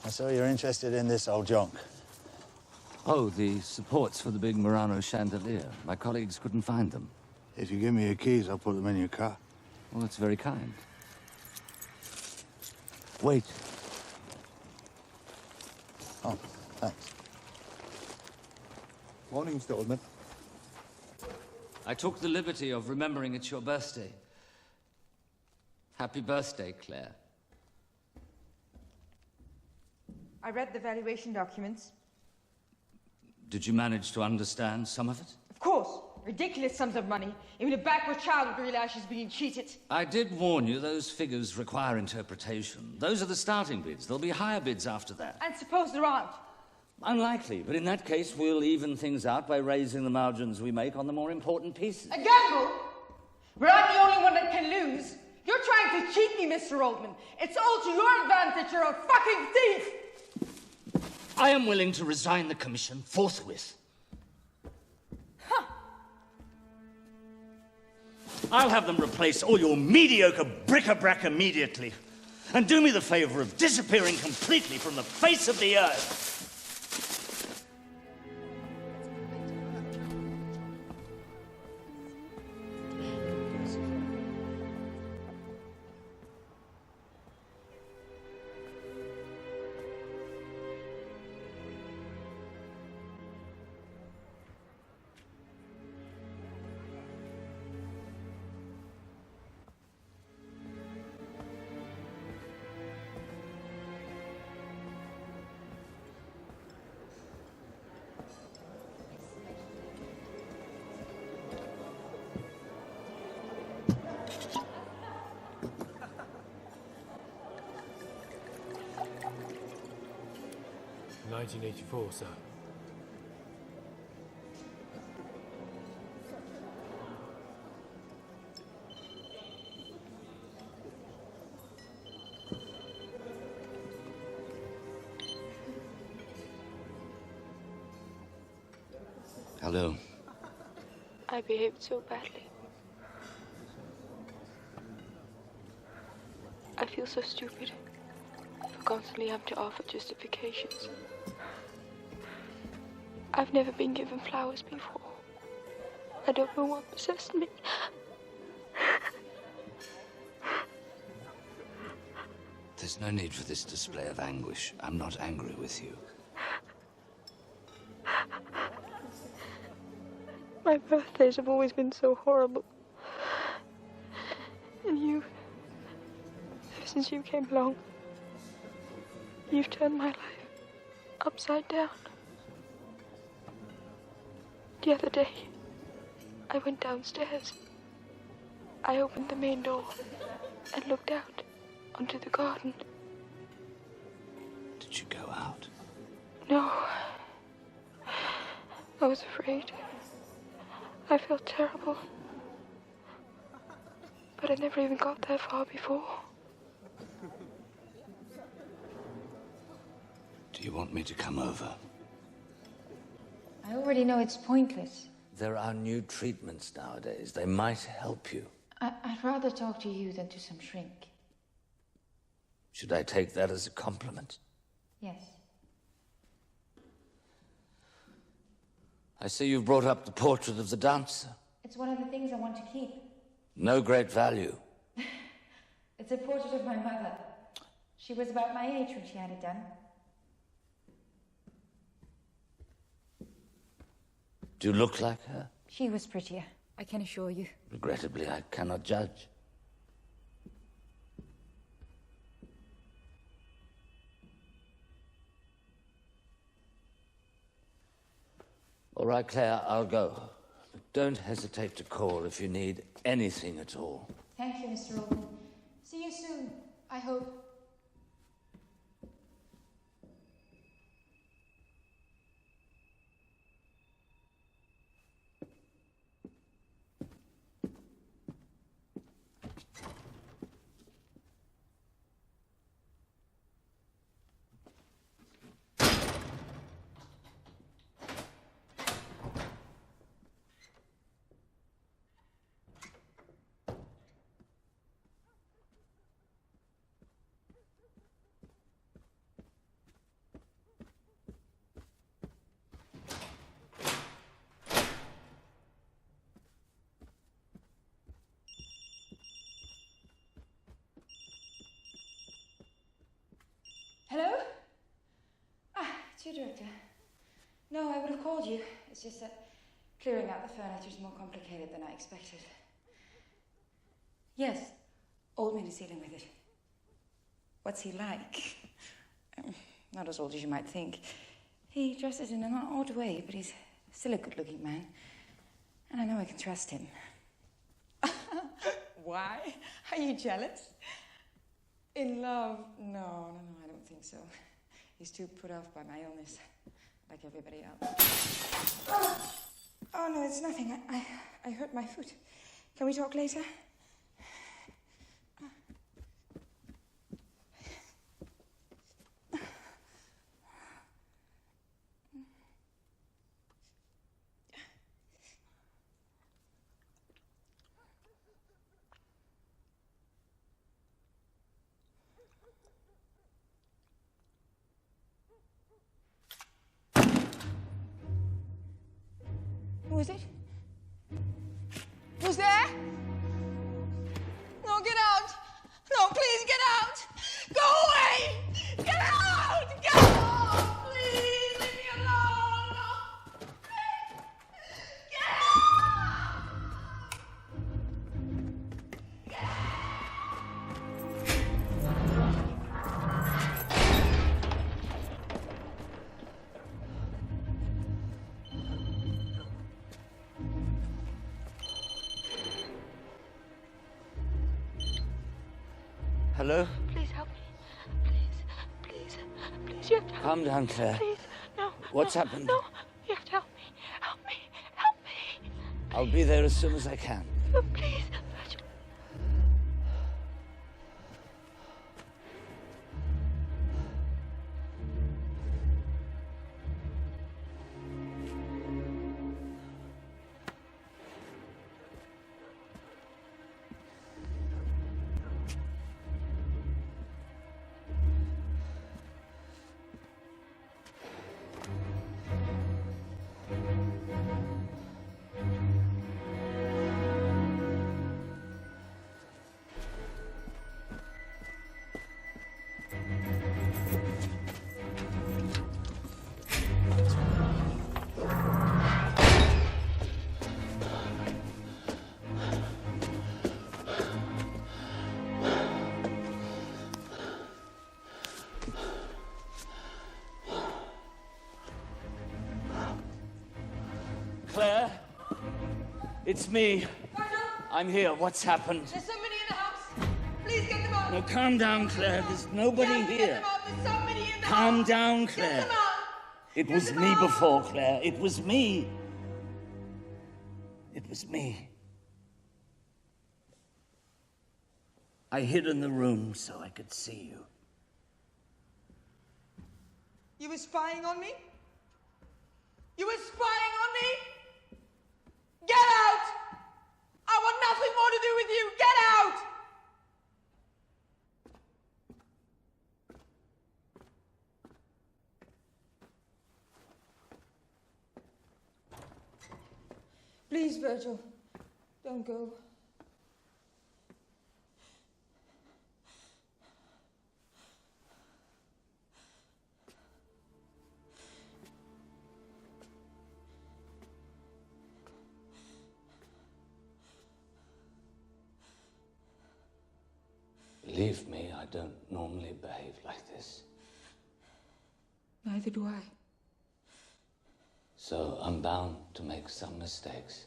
I saw you're interested in this old junk. Oh, the supports for the big Murano chandelier. My colleagues couldn't find them. If you give me your keys, I'll put them in your car. Well, that's very kind. Wait. Oh, thanks. Morning, Mr. Oldman. I took the liberty of remembering it's your birthday. Happy birthday, Claire. I read the valuation documents. Did you manage to understand some of it? Of course. Ridiculous sums of money. Even a backward child would realize she's being cheated. I did warn you, those figures require interpretation. Those are the starting bids. There'll be higher bids after that. And suppose there aren't? Unlikely, but in that case, we'll even things out by raising the margins we make on the more important pieces. A gamble? Where I'm the only one that can lose? You're trying to cheat me, Mr. Oldman. It's all to your advantage. You're a fucking thief! I am willing to resign the commission forthwith. Huh. I'll have them replace all your mediocre bric-a-brac immediately. And do me the favor of disappearing completely from the face of the earth. (1984), sir. Hello. I behaved so badly. I feel so stupid for constantly having to offer justifications. I've never been given flowers before. I don't know what possessed me. There's no need for this display of anguish. I'm not angry with you. My birthdays have always been so horrible. And you, ever since you came along, you've turned my life upside down. The other day, I went downstairs. I opened the main door and looked out onto the garden. Did you go out? No. I was afraid. I felt terrible. But I never even got that far before. Do you want me to come over? I already know it's pointless. There are new treatments nowadays. They might help you. I'd rather talk to you than to some shrink. Should I take that as a compliment? Yes. I see you've brought up the portrait of the dancer. It's one of the things I want to keep. No great value. It's a portrait of my mother. She was about my age when she had it done. Do you look like her? She was prettier, I can assure you. Regrettably, I cannot judge. All right, Claire, I'll go. But don't hesitate to call if you need anything at all. Thank you, Mr. Oldman. See you soon, I hope. Hello? It's your director. No, I would have called you. It's just that clearing out the furniture is more complicated than I expected. Yes, Oldman is dealing with it. What's he like? Not as old as you might think. He dresses in an odd way, but he's still a good-looking man. And I know I can trust him. Why? Are you jealous? In love? No, I don't think so. He's too put off by my illness, like everybody else. Oh, no, it's nothing. I hurt my foot. Can we talk later? Who is it? Who's there? No, get out! No, please get out! Go away! Get out! Get out! Please leave me alone! No! Please! Get out! Hello? Please help me. Please, you have to help Calm me. down, Claire. Please, no. What's no, happened? No, you have to help me. Help me. Help me. I'll be there as soon as I can. Oh, please. Claire? It's me. I'm here. What's happened? There's somebody in the house. Please get them out. No, calm down, Claire. There's nobody Get here. them out. There's somebody in the Calm house. down, Get Claire. them out. It was me before, Claire. It was me. It was me. I hid in the room so I could see you. You were spying on me? You were spying on me? Get out! I want nothing more to do with you. Get out! Please, Virgil, don't go. Believe me, I don't normally behave like this. Neither do I. So I'm bound to make some mistakes.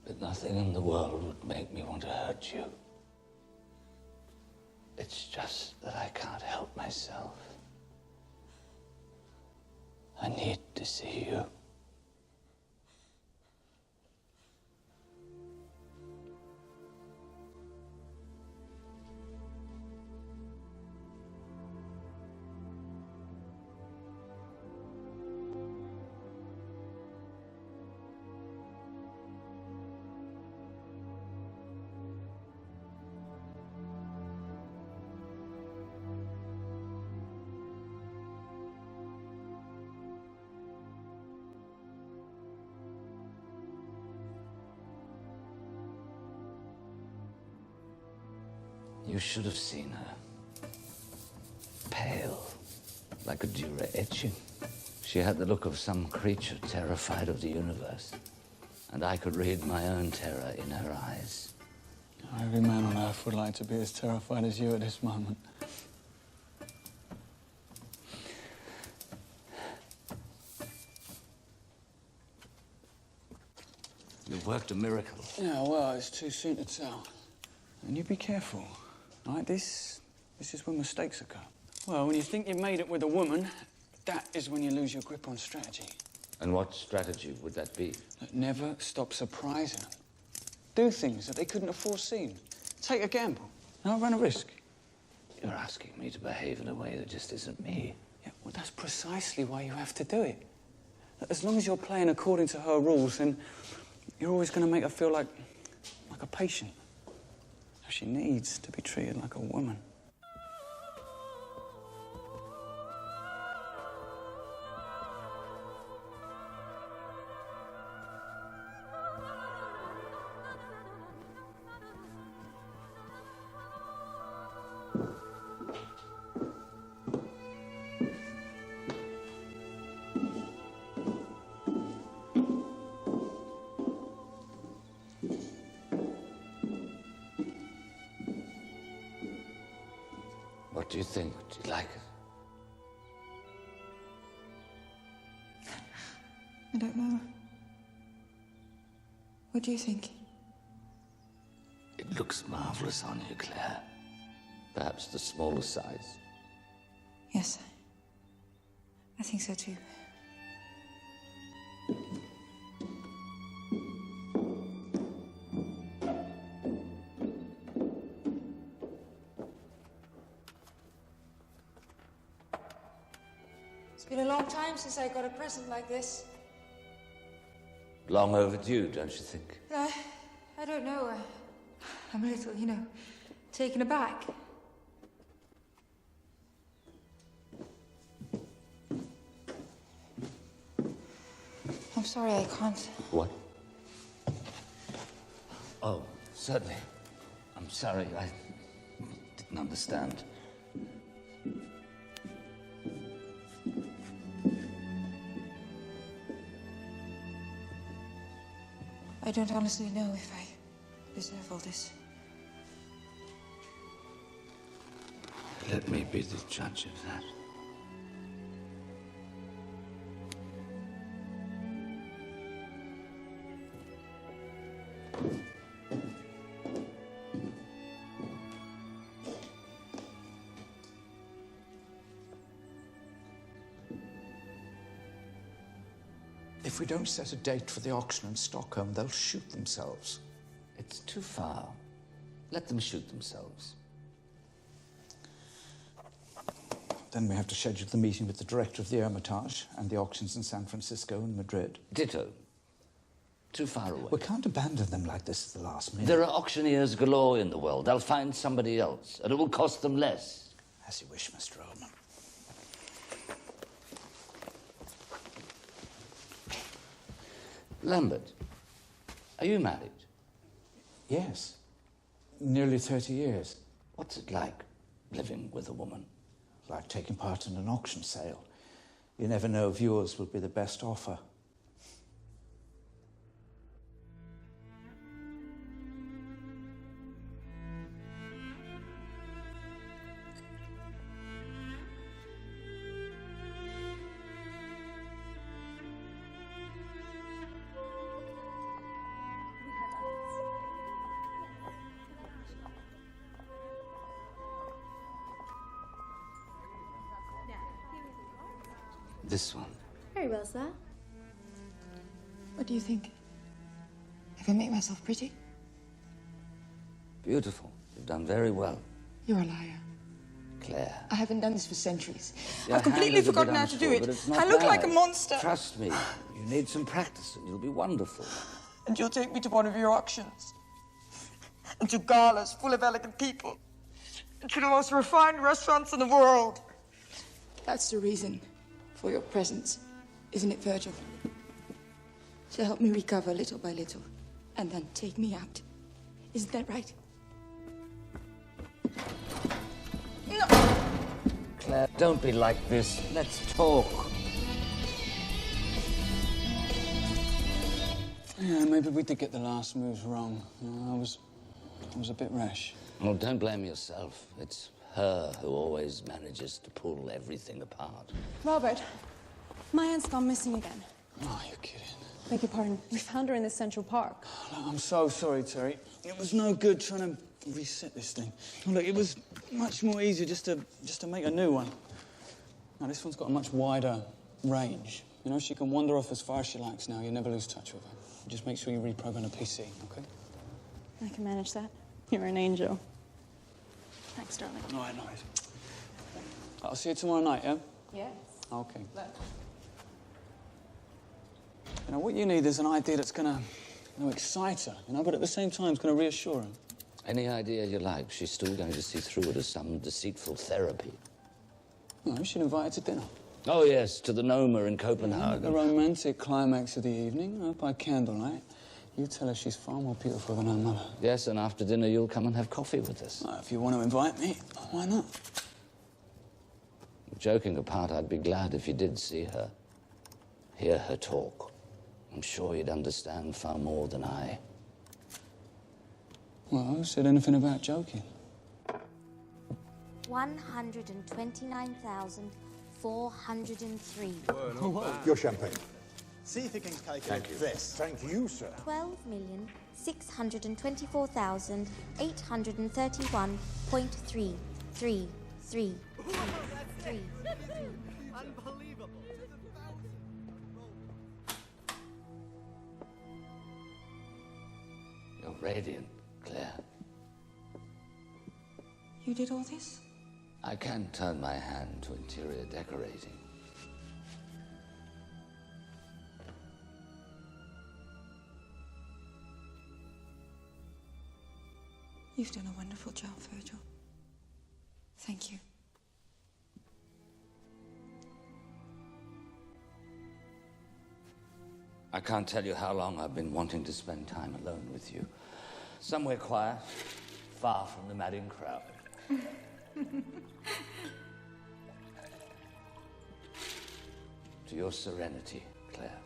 But nothing in the world would make me want to hurt you. It's just that I can't help myself. I need to see you. You should have seen her. Pale, like a Dürer etching. She had the look of some creature terrified of the universe. And I could read my own terror in her eyes. Every man on earth would like to be as terrified as you at this moment. You've worked a miracle. Yeah, well, it's too soon to tell. And you be careful. Right, this This is when mistakes occur. Well, when you think you've made it with a woman, that is when you lose your grip on strategy. And what strategy would that be? Never stop surprising them. Do things that they couldn't have foreseen. Take a gamble. Now run a risk. You're asking me to behave in a way that just isn't me. Yeah, well, that's precisely why you have to do it. As long as you're playing according to her rules, then you're always going to make her feel like a patient. She needs to be treated like a woman. What do you think? Do you like it? I don't know. What do you think? It looks marvelous on you, Claire. Perhaps the smaller size. Yes. I think so too. It's been a long time since I got a present like this. Long overdue, don't you think? I don't know. I'm a little, taken aback. I'm sorry, I can't. What? Oh, certainly. I'm sorry, I didn't understand. I don't honestly know if I deserve all this. Let me be the judge of that. If we don't set a date for the auction in Stockholm, they'll shoot themselves. It's too far. Let them shoot themselves. Then we have to schedule the meeting with the director of the Hermitage and the auctions in San Francisco and Madrid. Ditto. Too far away. We can't abandon them like this at the last minute. There are auctioneers galore in the world. They'll find somebody else, and it will cost them less. As you wish, Mr. Oldman. Lambert, are you married? Yes. Nearly 30 years. What's it like, living with a woman? Like taking part in an auction sale. You never know if yours will be the best offer. This one. Very well, sir. What do you think? Have I made myself pretty? Beautiful. You've done very well. You're a liar. Claire. I haven't done this for centuries. Your I've completely hand is a forgotten bit how to do unsure, it. but it's not I look bad. like a monster. Trust me. You need some practice and you'll be wonderful. And you'll take me to one of your auctions. And to galas full of elegant people. And to the most refined restaurants in the world. That's the reason for your presence, isn't it, Virgil? To help me recover little by little, and then take me out. Isn't that right? No! Claire, don't be like this. Let's talk. Yeah, maybe we did get the last moves wrong. I was a bit rash. Well, don't blame yourself. It's her who always manages to pull everything apart. Robert, my aunt's gone missing again. Oh, you're kidding. Beg your pardon. We found her in the Central Park. Look, I'm so sorry, Terry. It was no good trying to reset this thing. Look, it was much more easier just to make a new one. Now, this one's got a much wider range. You know, she can wander off as far as she likes now. You never lose touch with her. Just make sure you reprogram the PC, OK? I can manage that. You're an angel. Thanks, darling. All right, nice. I'll see you tomorrow night, yeah? Yes. OK. You know, what you need is an idea that's gonna, excite her, but at the same time, it's gonna reassure her. Any idea you like, she's still going to see through it as some deceitful therapy. No, you should invite her to dinner. Oh, yes, to the Noma in Copenhagen. The romantic climax of the evening, by candlelight. You tell her she's far more beautiful than her mother. Yes, and after dinner you'll come and have coffee with us. If you want to invite me, why not? Joking apart, I'd be glad if you did see her, hear her talk. I'm sure you'd understand far more than I. Well, who said anything about joking? 129,403. Your champagne. See if you can calculate Thank you. this. Thank you, sir. 12,624,831.333. Unbelievable. You're radiant, Claire. You did all this? I can't turn my hand to interior decorating. You've done a wonderful job, Virgil. Thank you. I can't tell you how long I've been wanting to spend time alone with you. Somewhere quiet, far from the madding crowd. To your serenity, Claire.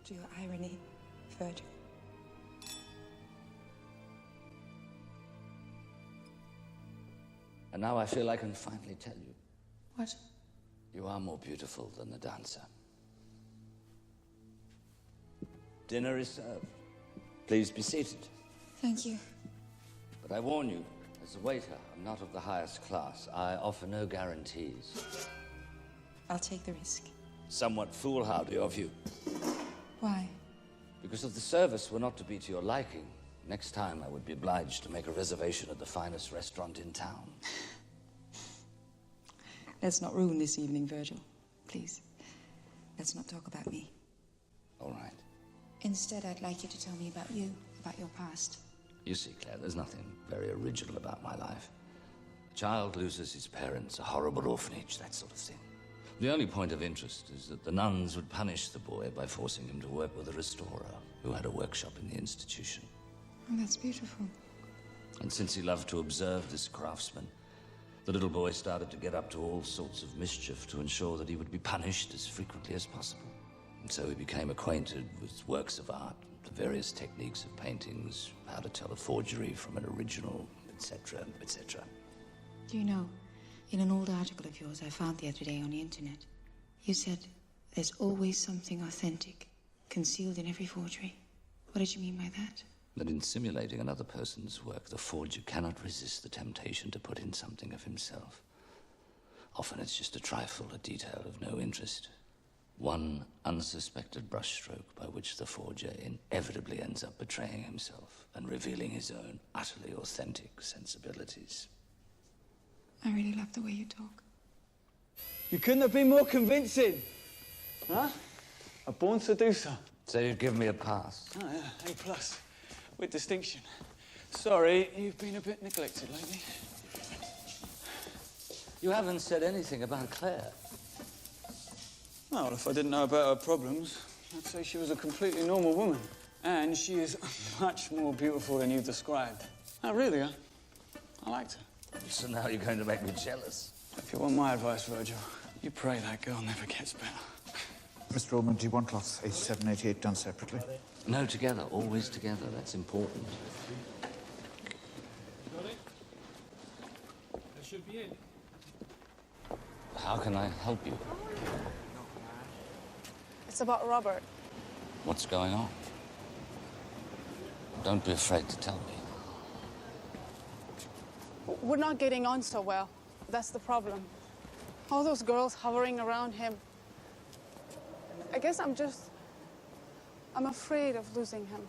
To your irony, Virgil. And now I feel I can finally tell you. What? You are more beautiful than the dancer. Dinner is served. Please be seated. Thank you. But I warn you, as a waiter, I'm not of the highest class. I offer no guarantees. I'll take the risk. Somewhat foolhardy of you. Why? Because if the service were not to be to your liking, next time I would be obliged to make a reservation at the finest restaurant in town. Let's not ruin this evening, Virgil. Please. Let's not talk about me. All right. Instead, I'd like you to tell me about you, about your past. You see, Claire, there's nothing very original about my life. A child loses his parents, a horrible orphanage, that sort of thing. The only point of interest is that the nuns would punish the boy by forcing him to work with a restorer who had a workshop in the institution. Oh, that's beautiful. And since he loved to observe this craftsman, the little boy started to get up to all sorts of mischief to ensure that he would be punished as frequently as possible. And so he became acquainted with works of art, the various techniques of paintings, how to tell a forgery from an original, etc., etc. Do you know, in an old article of yours I found the other day on the internet, you said there's always something authentic concealed in every forgery. What did you mean by that? That in simulating another person's work, the forger cannot resist the temptation to put in something of himself. Often it's just a trifle, a detail of no interest. One unsuspected brushstroke by which the forger inevitably ends up betraying himself and revealing his own utterly authentic sensibilities. I really love the way you talk. You couldn't have been more convincing. Huh? A born seducer. So you'd give me a pass? Oh, yeah, A+. With distinction. Sorry, you've been a bit neglected lately. You haven't said anything about Claire. Well, if I didn't know about her problems, I'd say she was a completely normal woman. And she is much more beautiful than you described. Oh, really, huh? I liked her. So now you're going to make me jealous. If you want my advice, Virgil, you pray that girl never gets better. Mr. Ullman, do you want cloths 87, 88 done separately? No, together, always together. That's important. Got it? That should be it. How can I help you? It's about Robert. What's going on? Don't be afraid to tell me. We're not getting on so well. That's the problem. All those girls hovering around him. I guess I'm afraid of losing him.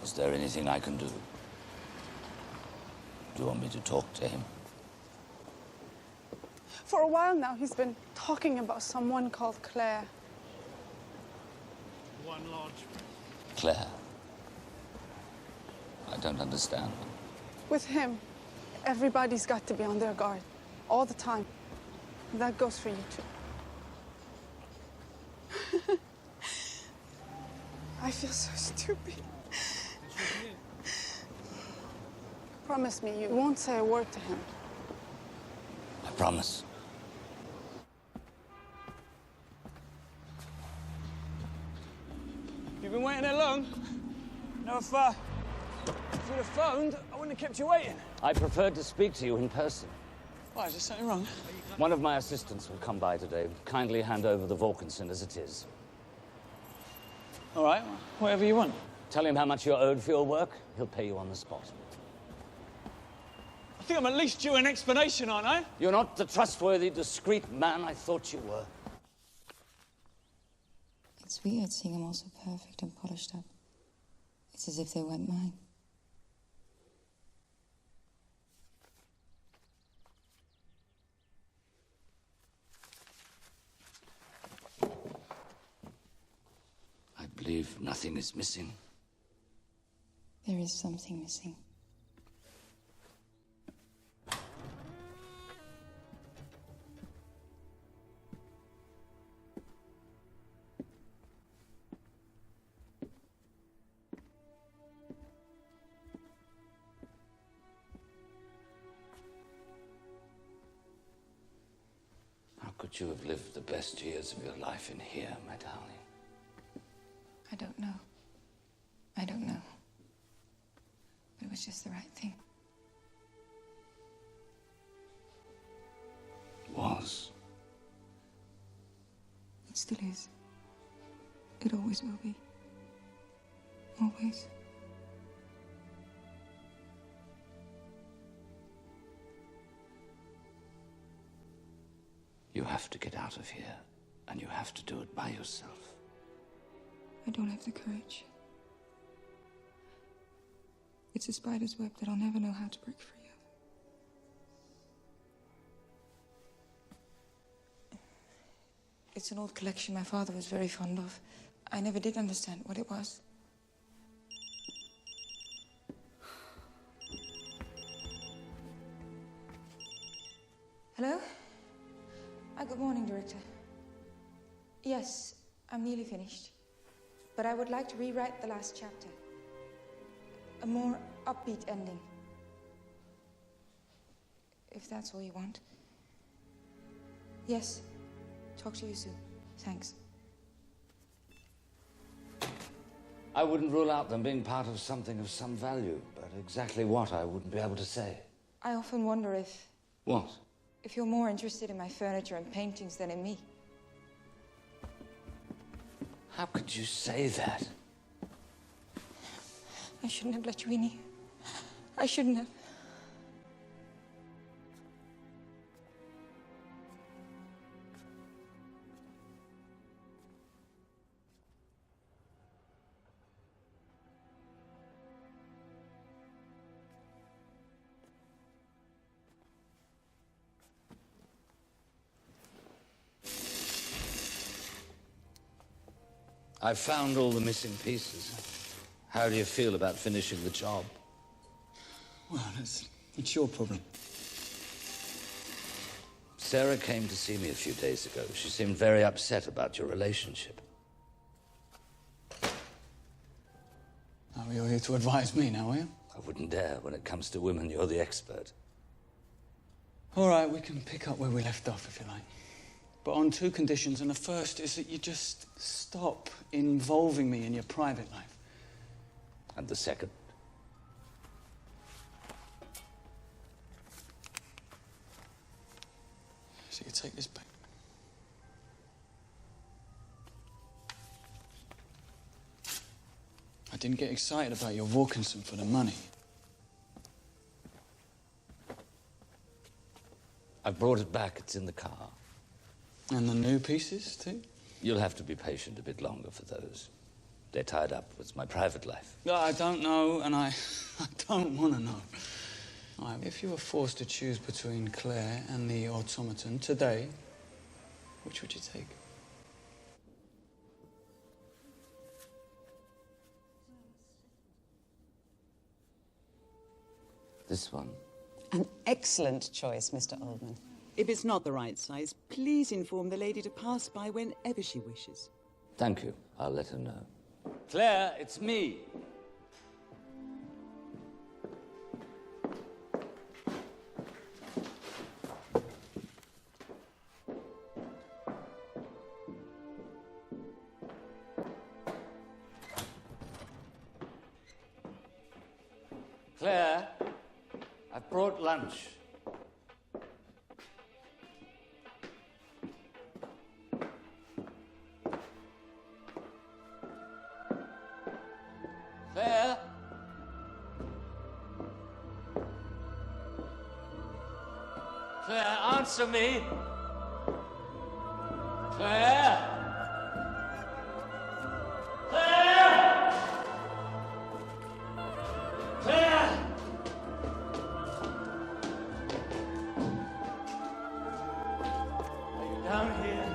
Is there anything I can do? Do you want me to talk to him? For a while now, he's been talking about someone called Claire. One large. Claire? I don't understand. With him, everybody's got to be on their guard all the time. That goes for you too. I feel so stupid. Promise me you won't say a word to him. I promise. You've been waiting there long? No, if you'd have phoned, I wouldn't have kept you waiting. I preferred to speak to you in person. Why, is there something wrong? One of my assistants will come by today. Kindly hand over the Vorkensen as it is. All right, whatever you want. Tell him how much you're owed for your work. He'll pay you on the spot. I think I'm at least due an explanation, aren't I? You're not the trustworthy, discreet man I thought you were. It's weird seeing them all so perfect and polished up. It's as if they weren't mine. I believe nothing is missing. There is something missing. How could you have lived the best years of your life in here, my darling? I don't know. I don't know. But it was just the right thing. Was. It still is. It always will be. Always. You have to get out of here, and you have to do it by yourself. I don't have the courage. It's a spider's web that I'll never know how to break free of. It's an old collection my father was very fond of. I never did understand what it was. Hello? Good morning, Director. Yes, I'm nearly finished. But I would like to rewrite the last chapter. A more upbeat ending. If that's all you want. Yes. Talk to you soon. Thanks. I wouldn't rule out them being part of something of some value, but exactly what I wouldn't be able to say. I often wonder if... What? If you're more interested in my furniture and paintings than in me. How could you say that? I shouldn't have let you in here. I shouldn't have. I found all the missing pieces. How do you feel about finishing the job? Well, it's your problem. Sarah came to see me a few days ago. She seemed very upset about your relationship. Oh, you're here to advise me now, are you? I wouldn't dare. When it comes to women, you're the expert. All right, we can pick up where we left off, if you like. But on two conditions, and the first is that you just stop involving me in your private life. And the second? So you take this back. didn't get excited about your Wilkinson for the money. I've brought it back. It's in the car. And the new pieces, too? You'll have to be patient a bit longer for those. They're tied up with my private life. No, I don't know, and I don't want to know. All right, if you were forced to choose between Claire and the automaton today, which would you take? This one. An excellent choice, Mr. Oldman. If it's not the right size, please inform the lady to pass by whenever she wishes. Thank you. I'll let her know. Claire, it's me. Claire, I've brought lunch. Claire? Claire, answer me. Claire? Claire? Claire? Are you down here?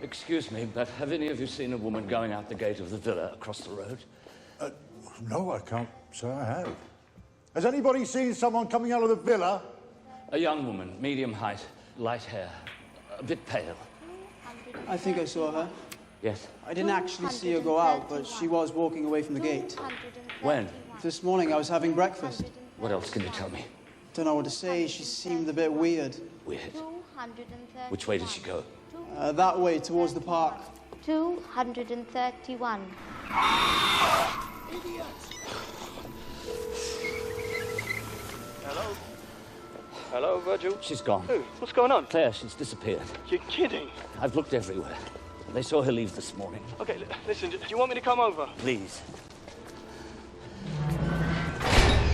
Excuse me, but have any of you seen a woman going out the gate of the villa across the road? No, I can't say I have. Has anybody seen someone coming out of the villa? A young woman, medium height, light hair, a bit pale. I think I saw her. Yes. I didn't actually see her go out, but she was walking away from the gate. When? This morning I was having breakfast. What else can you tell me? Don't know what to say. She seemed a bit weird. Weird? Which way did she go? That way, towards the park. 231. Hello? Hello, Virgil? She's gone. Who? What's going on? Claire, she's disappeared. You're kidding. I've looked everywhere. They saw her leave this morning. Okay, listen, do you want me to come over? Please.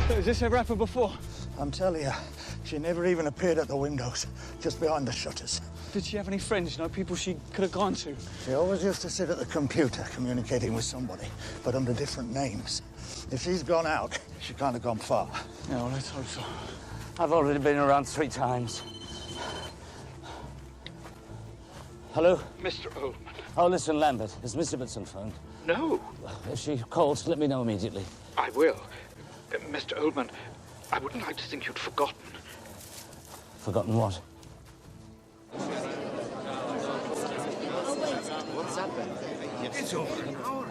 Has this ever happened before? I'm telling you, she never even appeared at the windows, just behind the shutters. Did she have any friends, people she could have gone to? She always used to sit at the computer communicating with somebody, but under different names. If she's gone out, she can't have gone far. Yeah, well, let's hope so. I've already been around 3 times. Hello? Mr. Oldman. Oh, listen, Lambert, has Miss Ibbotson phoned? No. If she calls, let me know immediately. I will. Mr. Oldman, I wouldn't like to think you'd forgotten. Forgotten what? What's happened? It's over an hour.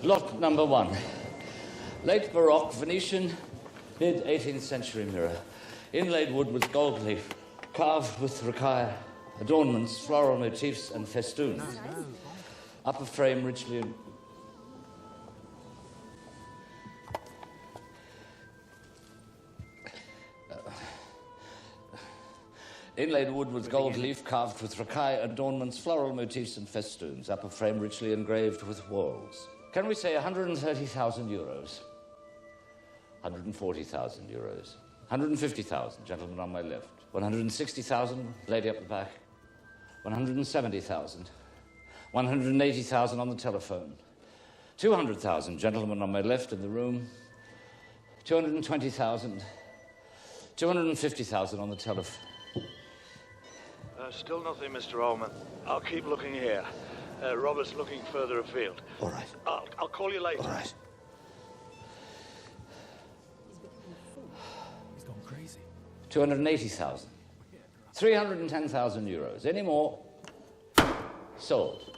Lot number 1. Late Baroque Venetian, mid-18th century mirror. Inlaid wood with gold leaf, carved with racaille, adornments, floral motifs, and festoons. Upper frame richly... Inlaid wood with gold leaf, carved with racaille, adornments, floral motifs, and festoons. Upper frame richly engraved with whorls. Can we say 130,000 euros? 140,000 euros. 150,000, gentleman on my left. 160,000, lady up the back. 170,000. 180,000 on the telephone. 200,000, gentleman on my left in the room. 220,000. 250,000 on the telephone. Still nothing, Mr. Ullman. I'll keep looking here. Robert's looking further afield. All right. I'll call you later. All right. He's gone crazy. 280,000. 310,000 euros. Any more? Sold.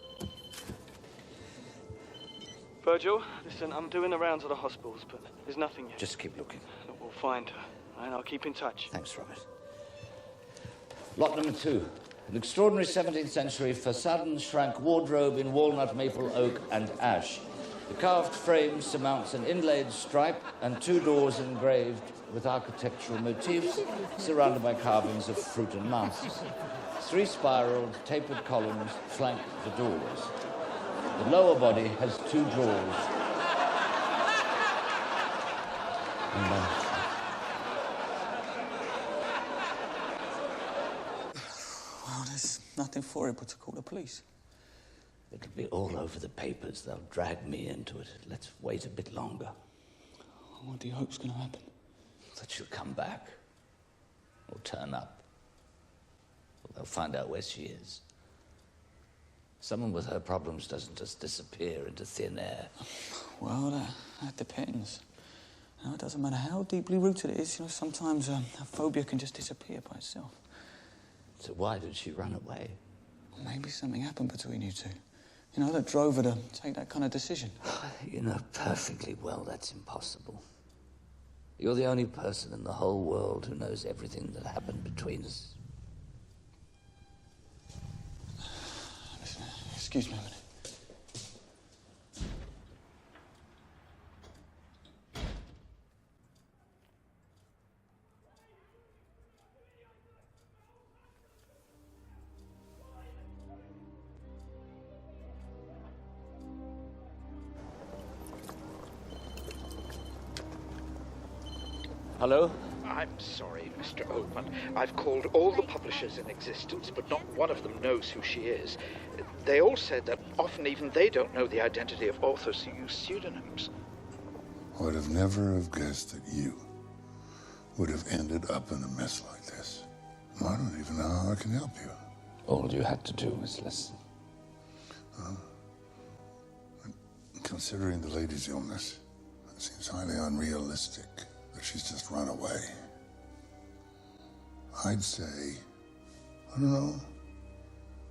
Virgil, listen, I'm doing the rounds of the hospitals, but there's nothing yet. Just keep looking. Look, we'll find her, and I'll keep in touch. Thanks, Robert. Lot number 2. An extraordinary 17th century facade shrank wardrobe in walnut, maple, oak, and ash. The carved frame surmounts an inlaid stripe and 2 doors engraved with architectural motifs surrounded by carvings of fruit and masks. 3 spiraled, tapered columns flank the doors. The lower body has 2 drawers. Well, there's nothing for it but to call the police. It'll be all over the papers. They'll drag me into it. Let's wait a bit longer. What do you hope's going to happen? That she'll come back. Or turn up. Or they'll find out where she is. Someone with her problems doesn't just disappear into thin air. Well, that depends. You know, it doesn't matter how deeply rooted it is. You know, sometimes a phobia can just disappear by itself. So why did she run away? Well, maybe something happened between you two. You know, that drove her to take that kind of decision. You know perfectly well that's impossible. You're the only person in the whole world who knows everything that happened between us. Listen, excuse me a minute. Hello? I'm sorry, Mr. Oldman. I've called all the publishers in existence, but not one of them knows who she is. They all said that often even they don't know the identity of authors who use pseudonyms. I would have never have guessed that you would have ended up in a mess like this. I don't even know how I can help you. All you had to do was listen. Considering the lady's illness, it seems highly unrealistic that she's just run away. I'd say, I don't know,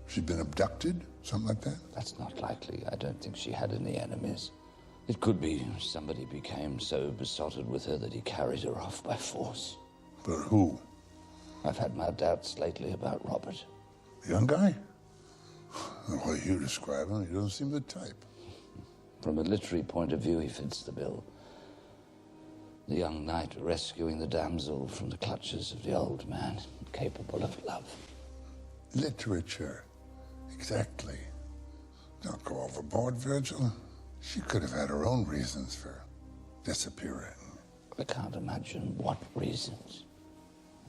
she'd been abducted, something like that? That's not likely. I don't think she had any enemies. It could be somebody became so besotted with her that he carried her off by force. But who? I've had my doubts lately about Robert. The young guy? The way you describe him, he doesn't seem the type. From a literary point of view, he fits the bill. The young knight rescuing the damsel from the clutches of the old man, capable of love. Literature. Exactly. Don't go overboard, Virgil. She could have had her own reasons for disappearing. I can't imagine what reasons.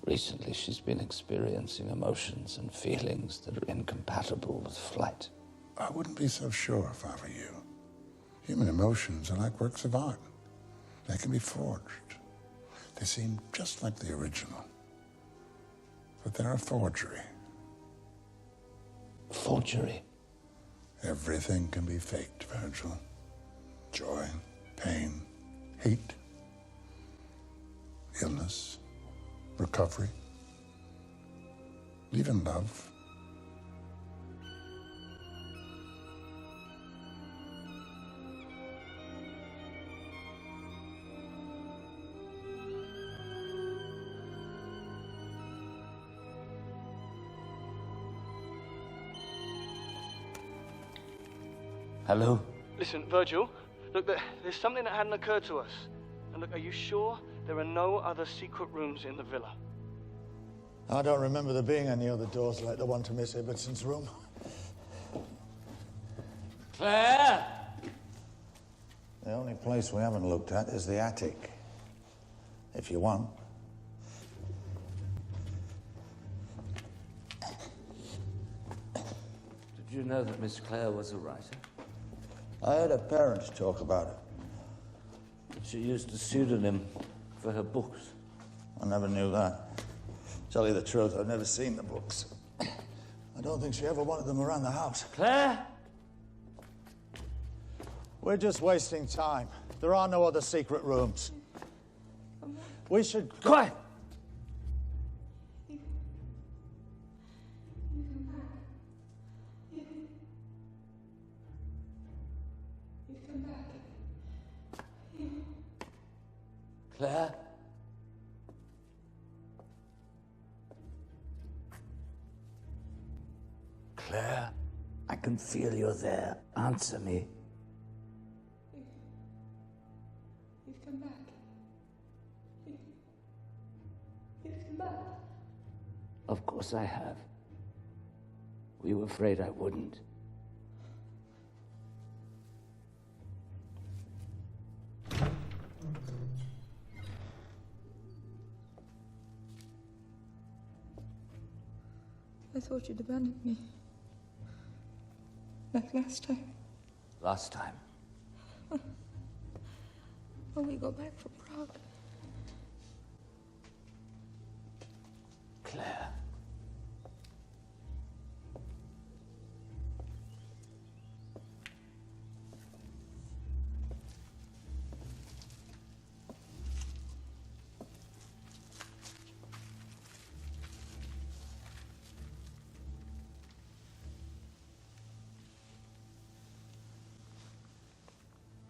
Recently, she's been experiencing emotions and feelings that are incompatible with flight. I wouldn't be so sure if I were you. Human emotions are like works of art. They can be forged. They seem just like the original. But they're a forgery. Forgery? Everything can be faked, Virgil. Joy, pain, hate, illness, recovery, even love. Hello? Listen, Virgil, look, there's something that hadn't occurred to us. And look, are you sure there are no other secret rooms in the villa? I don't remember there being any other doors like the one to Miss Ibbetson's room. Claire! The only place we haven't looked at is the attic. If you want. Did you know that Miss Clare was a writer? I heard her parents talk about it. She used a pseudonym for her books. I never knew that. Tell you the truth, I've never seen the books. I don't think she ever wanted them around the house. Claire? We're just wasting time. There are no other secret rooms. We should... Quiet! Claire? Claire, I can feel you're there. Answer me. You've come back. You've come back. Of course I have. Were you afraid I wouldn't? I thought you'd abandoned me. Like last time. Last time? When we got back from Prague. Claire.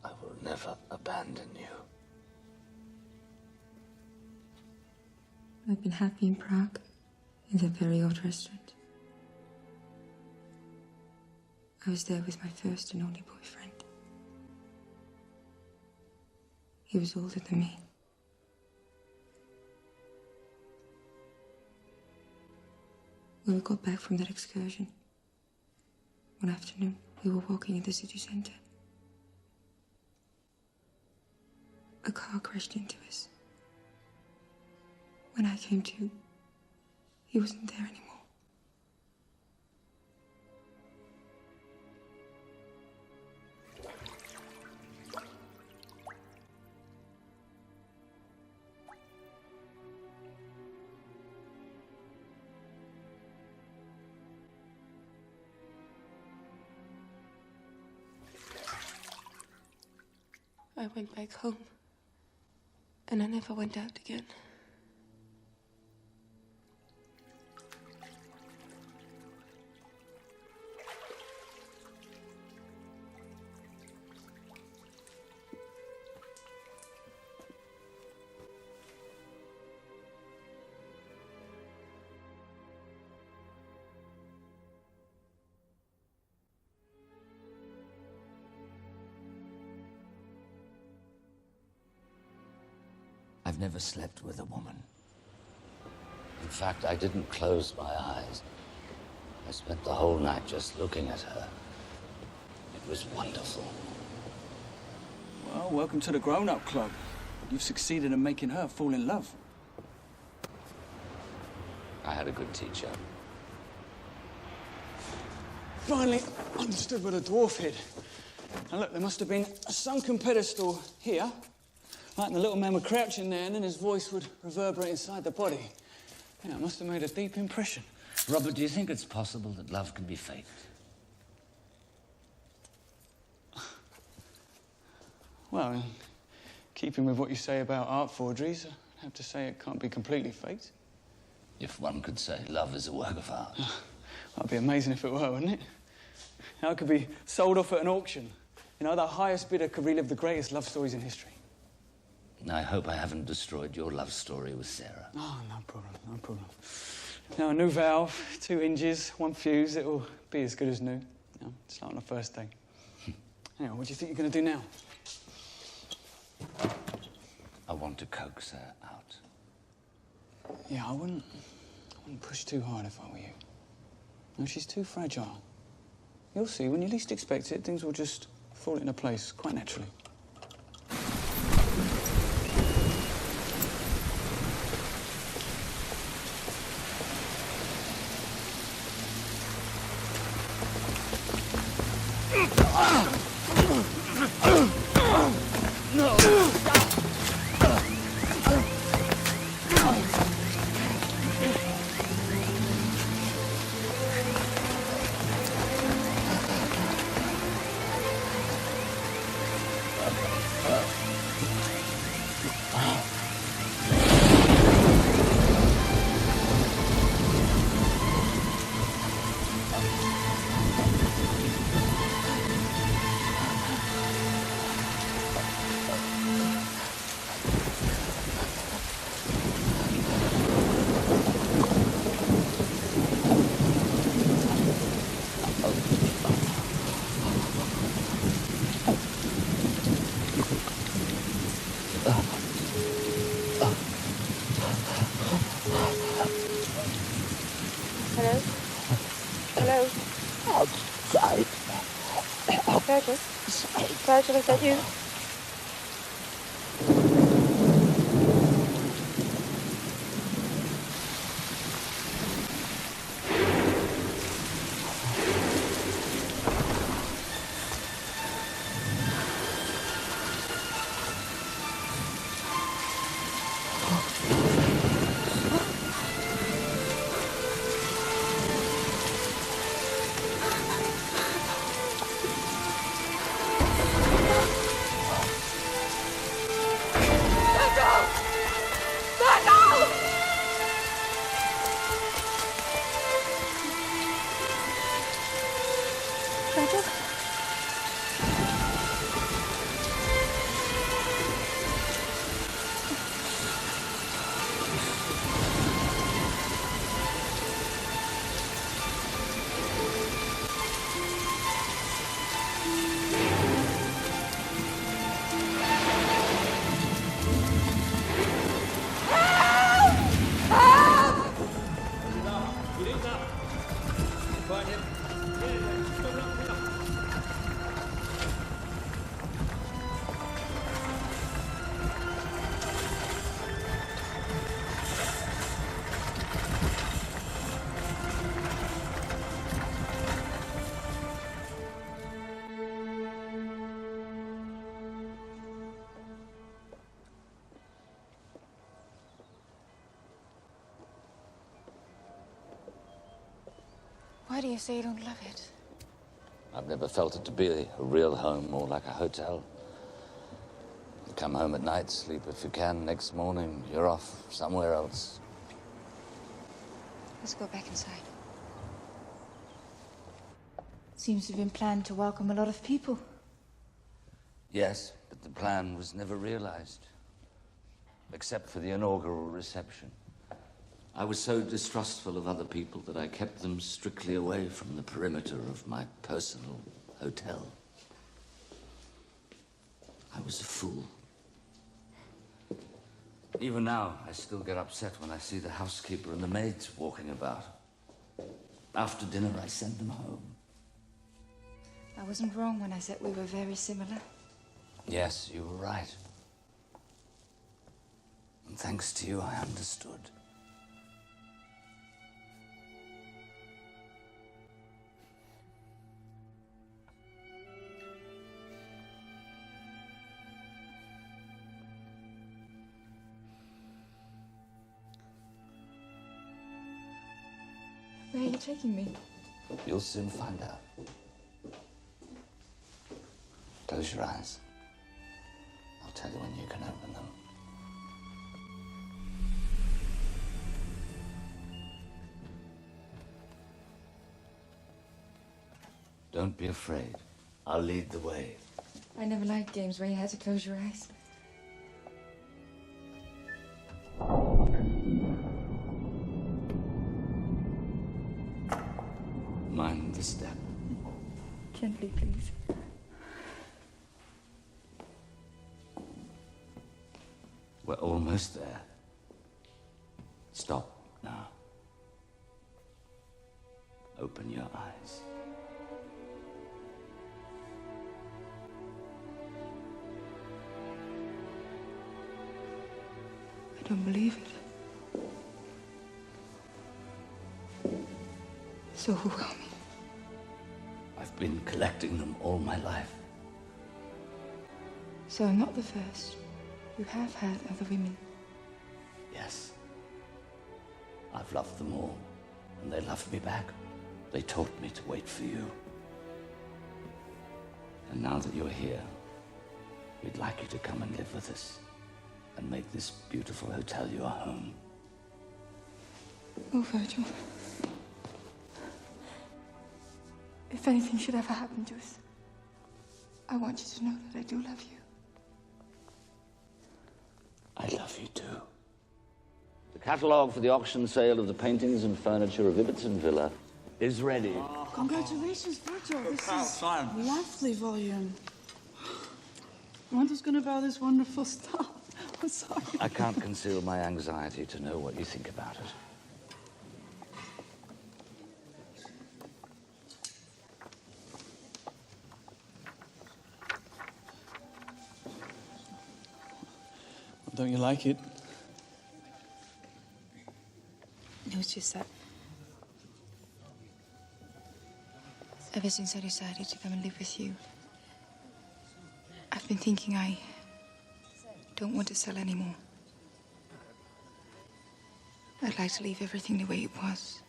I will never abandon you. I've been happy in Prague, in that very old restaurant. I was there with my first and only boyfriend. He was older than me. When we got back from that excursion, one afternoon, we were walking in the city center. A car crashed into us. When I came to, he wasn't there anymore. I went back home, and I never went out again. I've never slept with a woman. In fact, I didn't close my eyes. I spent the whole night just looking at her. It was wonderful. Well, welcome to the grown-up club. You've succeeded in making her fall in love. I had a good teacher. Finally understood what a dwarf hid. Now look, there must have been a sunken pedestal here. Like the little man would crouch in there and then his voice would reverberate inside the body. Yeah, it must have made a deep impression. Robert, do you think it's possible that love can be faked? Well, in keeping with what you say about art forgeries, I'd have to say it can't be completely faked. If one could say love is a work of art. That'd be amazing if it were, wouldn't it? Now it could be sold off at an auction. You know, the highest bidder could relive the greatest love stories in history. I hope I haven't destroyed your love story with Sarah. Oh, no problem, no problem. Now, a new valve, 2 hinges, 1 fuse, it'll be as good as new. You know, it's like on the first day. Anyway, what do you think you're going to do now? I want to coax her out. Yeah, I wouldn't push too hard if I were you. No, she's too fragile. You'll see, when you least expect it, things will just fall into place quite naturally. Virgil, is that you? Why do you say you don't love it? I've never felt it to be a real home, more like a hotel. You come home at night, sleep if you can. Next morning, you're off somewhere else. Let's go back inside. Seems to have been planned to welcome a lot of people. Yes, but the plan was never realized. Except for the inaugural reception. I was so distrustful of other people that I kept them strictly away from the perimeter of my personal hotel. I was a fool. Even now, I still get upset when I see the housekeeper and the maids walking about. After dinner, I send them home. I wasn't wrong when I said we were very similar. Yes, you were right. And thanks to you, I understood. Where are you taking me? You'll soon find out. Close your eyes. I'll tell you when you can open them. Don't be afraid. I'll lead the way. I never liked games where you had to close your eyes. Mind the step. Gently, please. We're almost there. Stop now. Open your eyes. I don't believe it. It's overwhelming. I've been collecting them all my life. So I'm not the first. You have had other women. Yes. I've loved them all, and they loved me back. They taught me to wait for you. And now that you're here, we'd like you to come and live with us and make this beautiful hotel your home. Oh, Virgil. If anything should ever happen to us, I want you to know that I do love you. I love you too. The catalogue for the auction sale of the paintings and furniture of Ibbotson Villa is ready. Congratulations, Virgil. This is time. a lovely volume. I wonder who's going to buy this wonderful stuff. I'm sorry. I can't conceal my anxiety to know what you think about it. Don't you like it? No, it's just that ever since I decided to come and live with you, I've been thinking I don't want to sell anymore. I'd like to leave everything the way it was.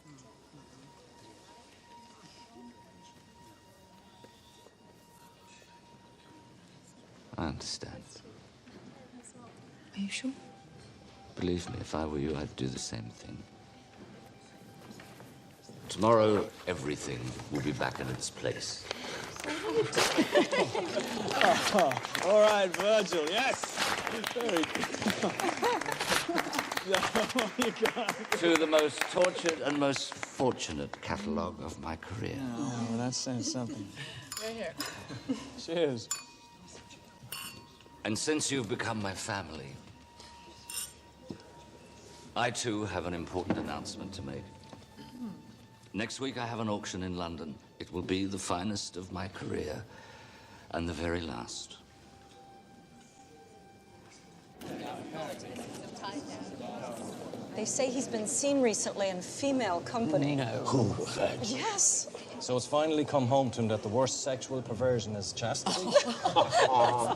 I understand. Are you sure? Believe me, if I were you, I'd do the same thing. Tomorrow, everything will be back in its place. All right, Virgil, yes. Very good. To the most tortured and most fortunate catalogue of my career. Oh, well, that says something. Here. Cheers. And since you've become my family, I too have an important announcement to make. Next week I have an auction in London. It will be the finest of my career and the very last. They say he's been seen recently in female company. No. Who, Yes. So it's finally come home to him that the worst sexual perversion is chastity? How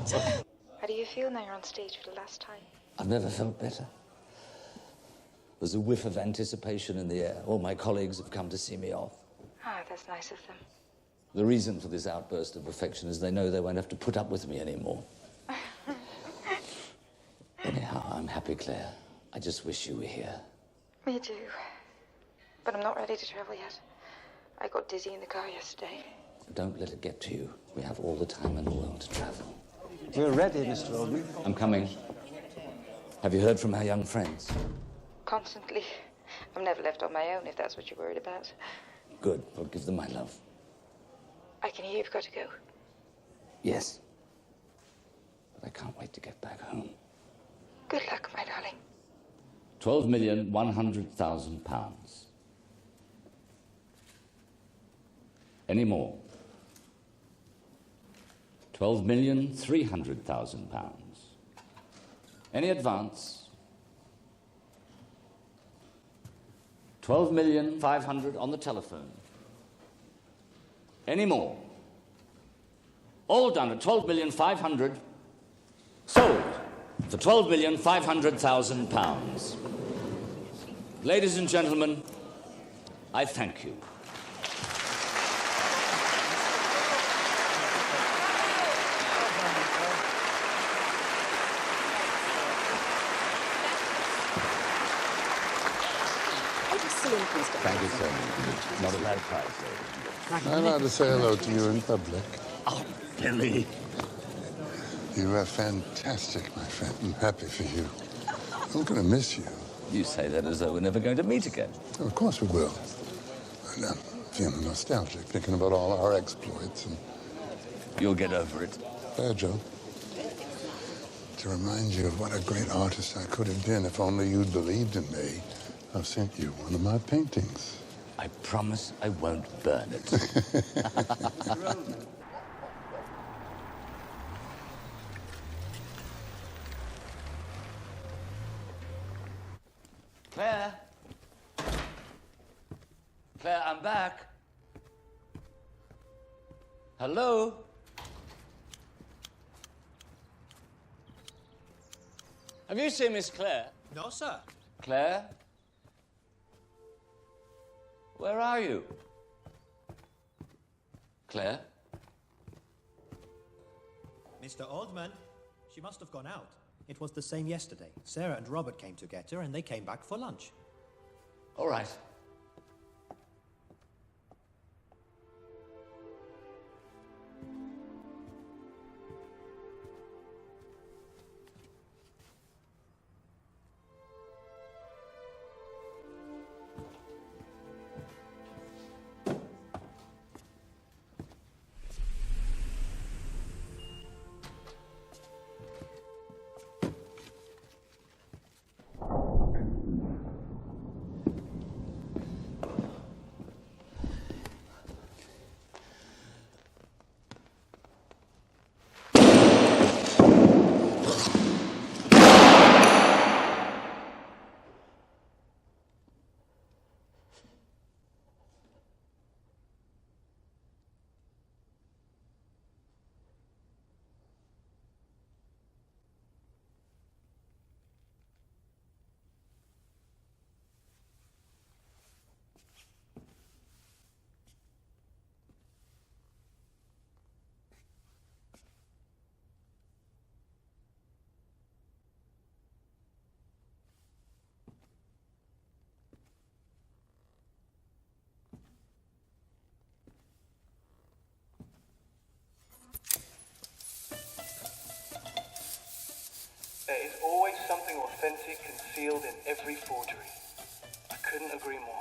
do you feel now you're on stage for the last time? I've never felt better. There's a whiff of anticipation in the air. All my colleagues have come to see me off. Ah, that's nice of them. The reason for this outburst of affection is they know they won't have to put up with me anymore. Anyhow, I'm happy, Claire. I just wish you were here. Me too. But I'm not ready to travel yet. I got dizzy in the car yesterday. Don't let it get to you. We have all the time in the world to travel. We're ready, Mr. Oldman. I'm coming. Have you heard from our young friends? Constantly. I'm never left on my own, if that's what you're worried about. Good. Well, give them my love. I can hear you've got to go. Yes. But I can't wait to get back home. Good luck, my darling. £12,100,000. Any more? £12,300,000. Any advance? 12,500,000 on the telephone. Any more? All done at 12,500,000. Sold for £12,500,000. Ladies and gentlemen, I thank you. Thank you so much. Not a bad price, though. I'm allowed to say hello to you in public. Oh, Billy. You are fantastic, my friend. I'm happy for you. I'm going to miss you. You say that as though we're never going to meet again. Oh, of course we will. And I'm feeling nostalgic, thinking about all our exploits. And you'll get over it. There, Joe. To remind you of what a great artist I could have been if only you'd believed in me, I've sent you one of my paintings. I promise I won't burn it. Claire? Claire, I'm back. Hello? Have you seen Miss Claire? No, sir. Claire? Where are you? Claire? Mr. Oldman, she must have gone out. It was the same yesterday. Sarah and Robert came to get her, and they came back for lunch. All right. There is always something authentic concealed in every forgery. I couldn't agree more.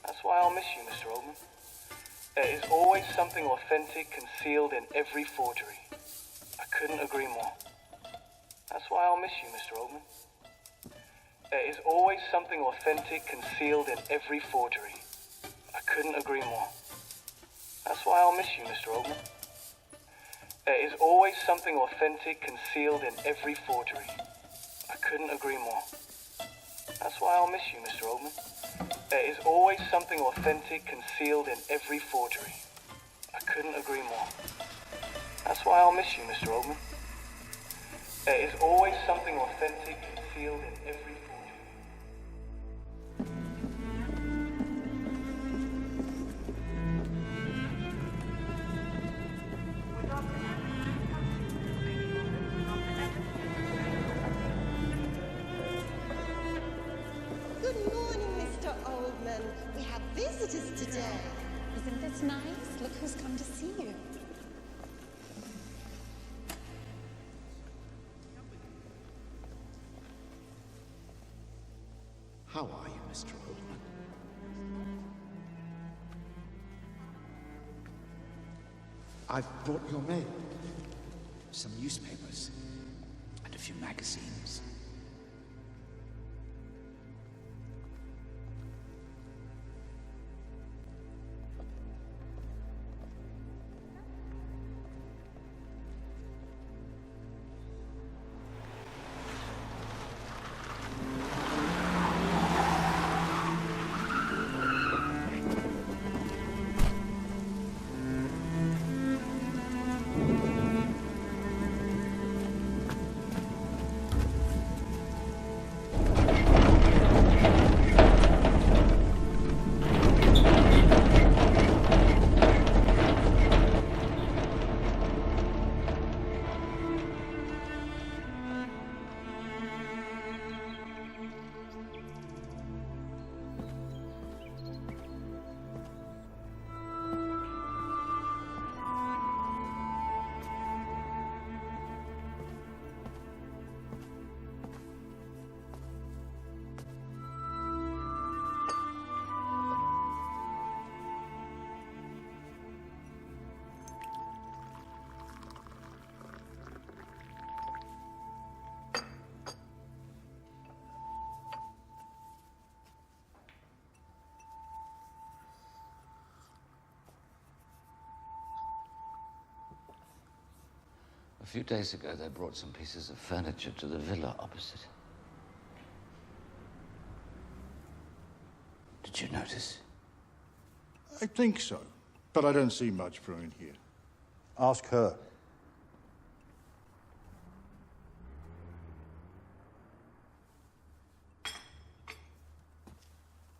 That's why I'll miss you, Mr. Oldman. There is always something authentic concealed in every forgery. I couldn't agree more. That's why I'll miss you, Mr. Oldman. There is always something authentic concealed in every forgery. I couldn't agree more. That's why I'll miss you, Mr. Oldman. There is always something authentic concealed in every forgery. I couldn't agree more. That's why I'll miss you, Mr. Oldman. There is always something authentic concealed in every forgery. I couldn't agree more. That's why I'll miss you, Mr. Oldman. There is always something authentic concealed in every forgery. Good morning, Mr. Oldman. We have visitors today. Isn't this nice? Look who's come to see you. How are you, Mr. Oldman? I've brought your mail. Some newspapers and a few magazines. A few days ago, they brought some pieces of furniture to the villa opposite. Did you notice? I think so, but I don't see much from in here. Ask her.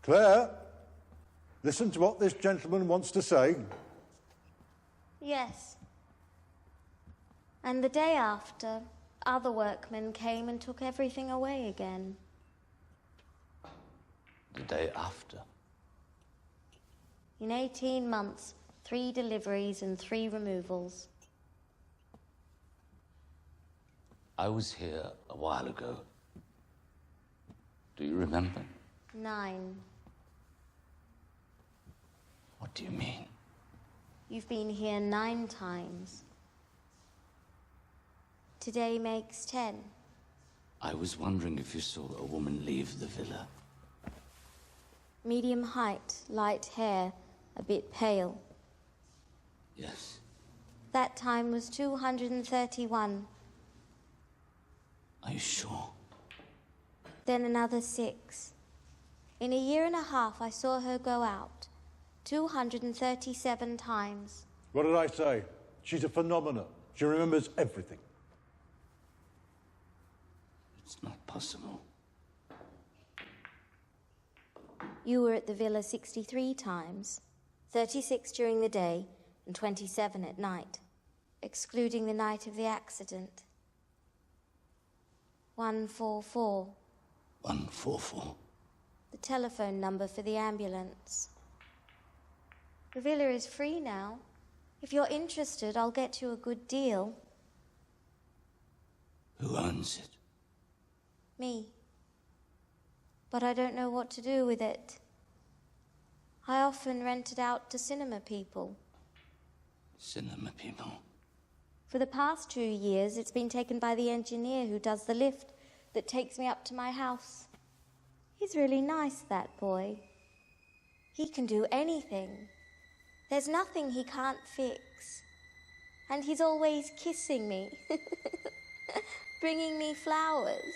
Claire, listen to what this gentleman wants to say. Yes. And the day after, other workmen came and took everything away again. The day after? In 18 months, 3 deliveries and 3 removals. I was here a while ago. Do you remember? 9. What do you mean? You've been here 9 times. Today makes 10. I was wondering if you saw a woman leave the villa. Medium height, light hair, a bit pale. Yes. That time was 231. Are you sure? Then another 6. In a year and a half, I saw her go out. 237 times. What did I say? She's a phenomenon. She remembers everything. It's not possible. You were at the villa 63 times, 36 during the day and 27 at night, excluding the night of the accident. 144. 144? The telephone number for the ambulance. The villa is free now. If you're interested, I'll get you a good deal. Who owns it? Me. But I don't know what to do with it. I often rent it out to cinema people. Cinema people? For the past 2 years, it's been taken by the engineer who does the lift that takes me up to my house. He's really nice, that boy. He can do anything. There's nothing he can't fix. And he's always kissing me, bringing me flowers.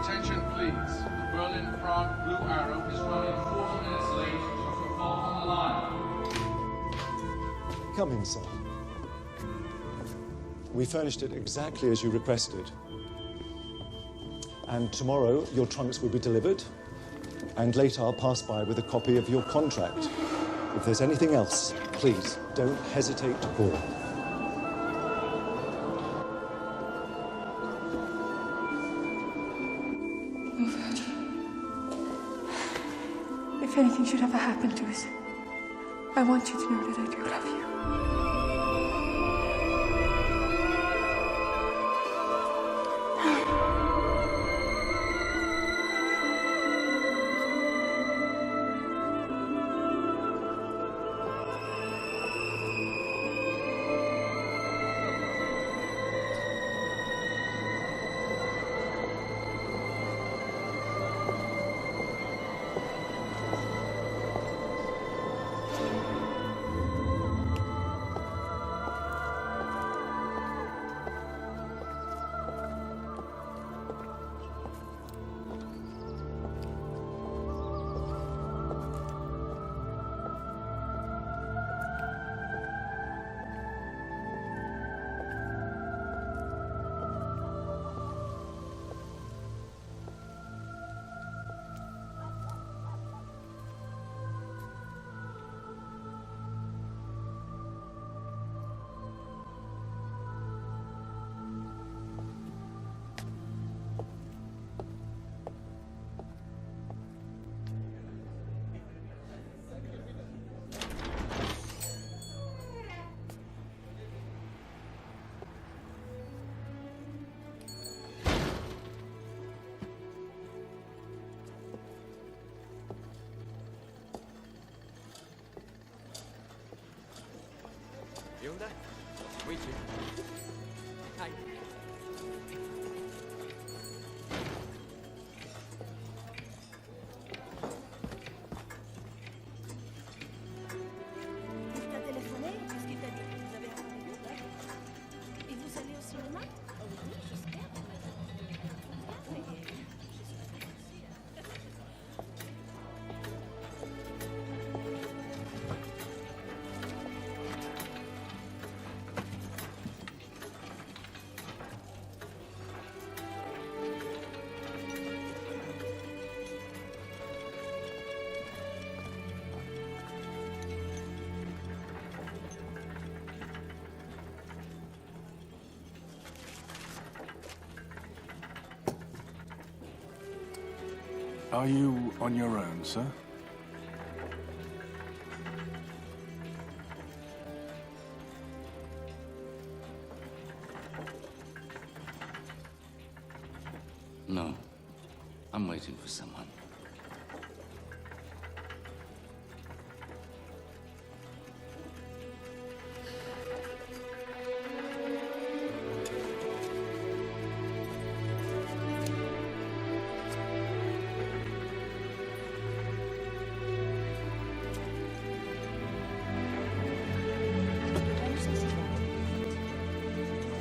Attention, please. The Berlin-Prague Blue Arrow is running 40 minutes late due to a fault on the line. Come in, sir. We furnished it exactly as you requested. And tomorrow, your trunks will be delivered. And later, I'll pass by with a copy of your contract. If there's anything else, please, don't hesitate to call. If anything should ever happen to us, I want you to know that I do love you. ¿Qué onda? Wichi. Ay. Il t'a téléphoné? Qu'est-ce qu'il t'a dit? Vous avez un rendez-vous là? Et vous allez au cinéma? Oh oui, j'espère. Are you on your own, sir? No. I'm waiting for someone.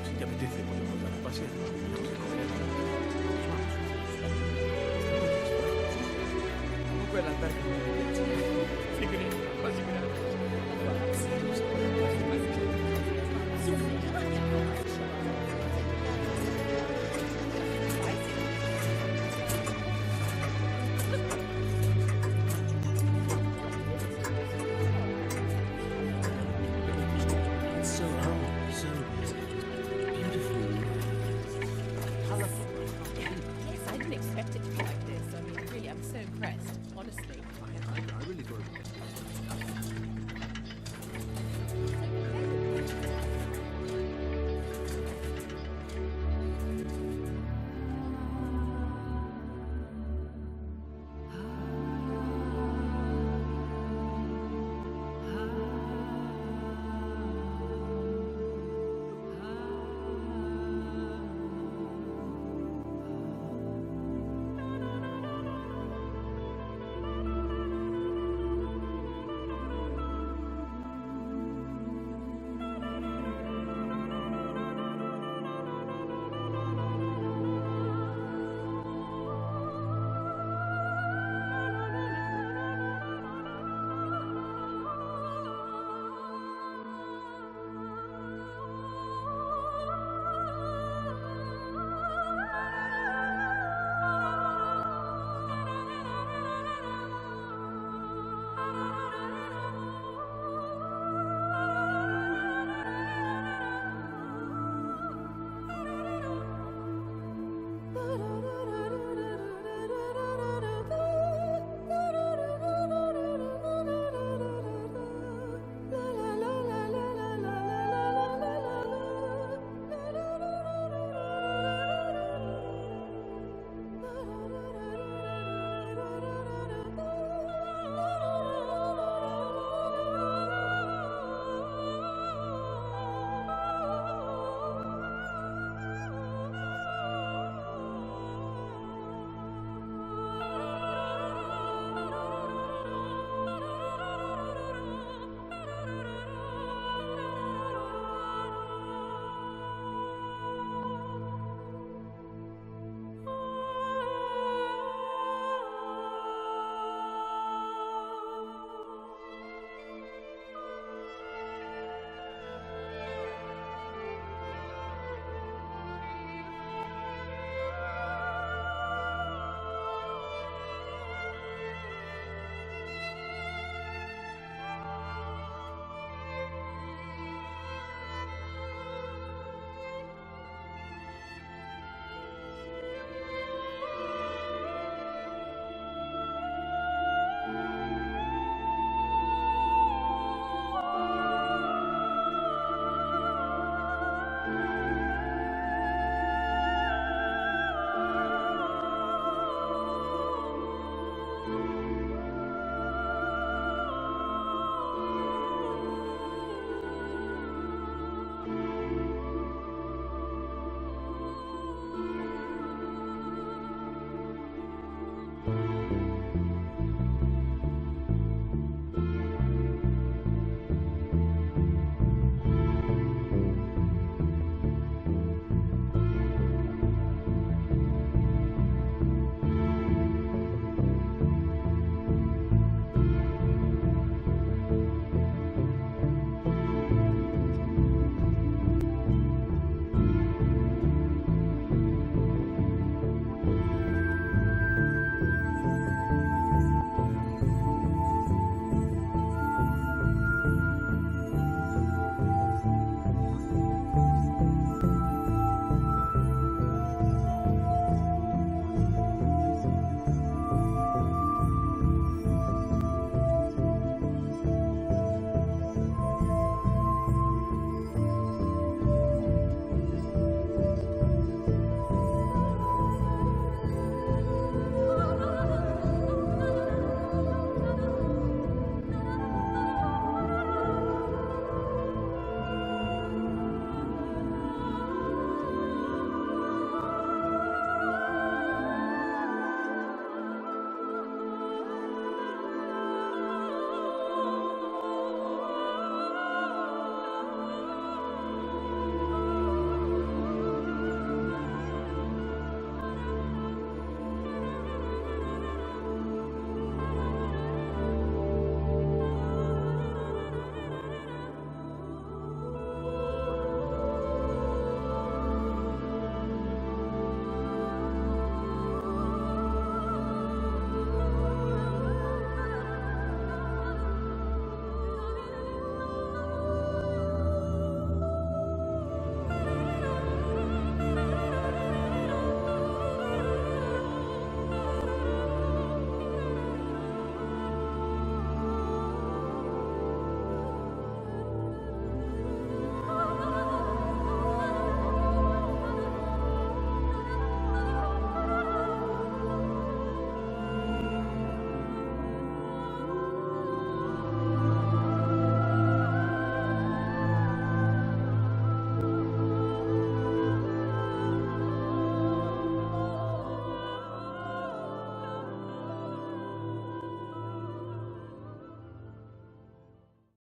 Si te apetece, podemos dar un paseo. Comunque l'albergo si crede, ma si crede.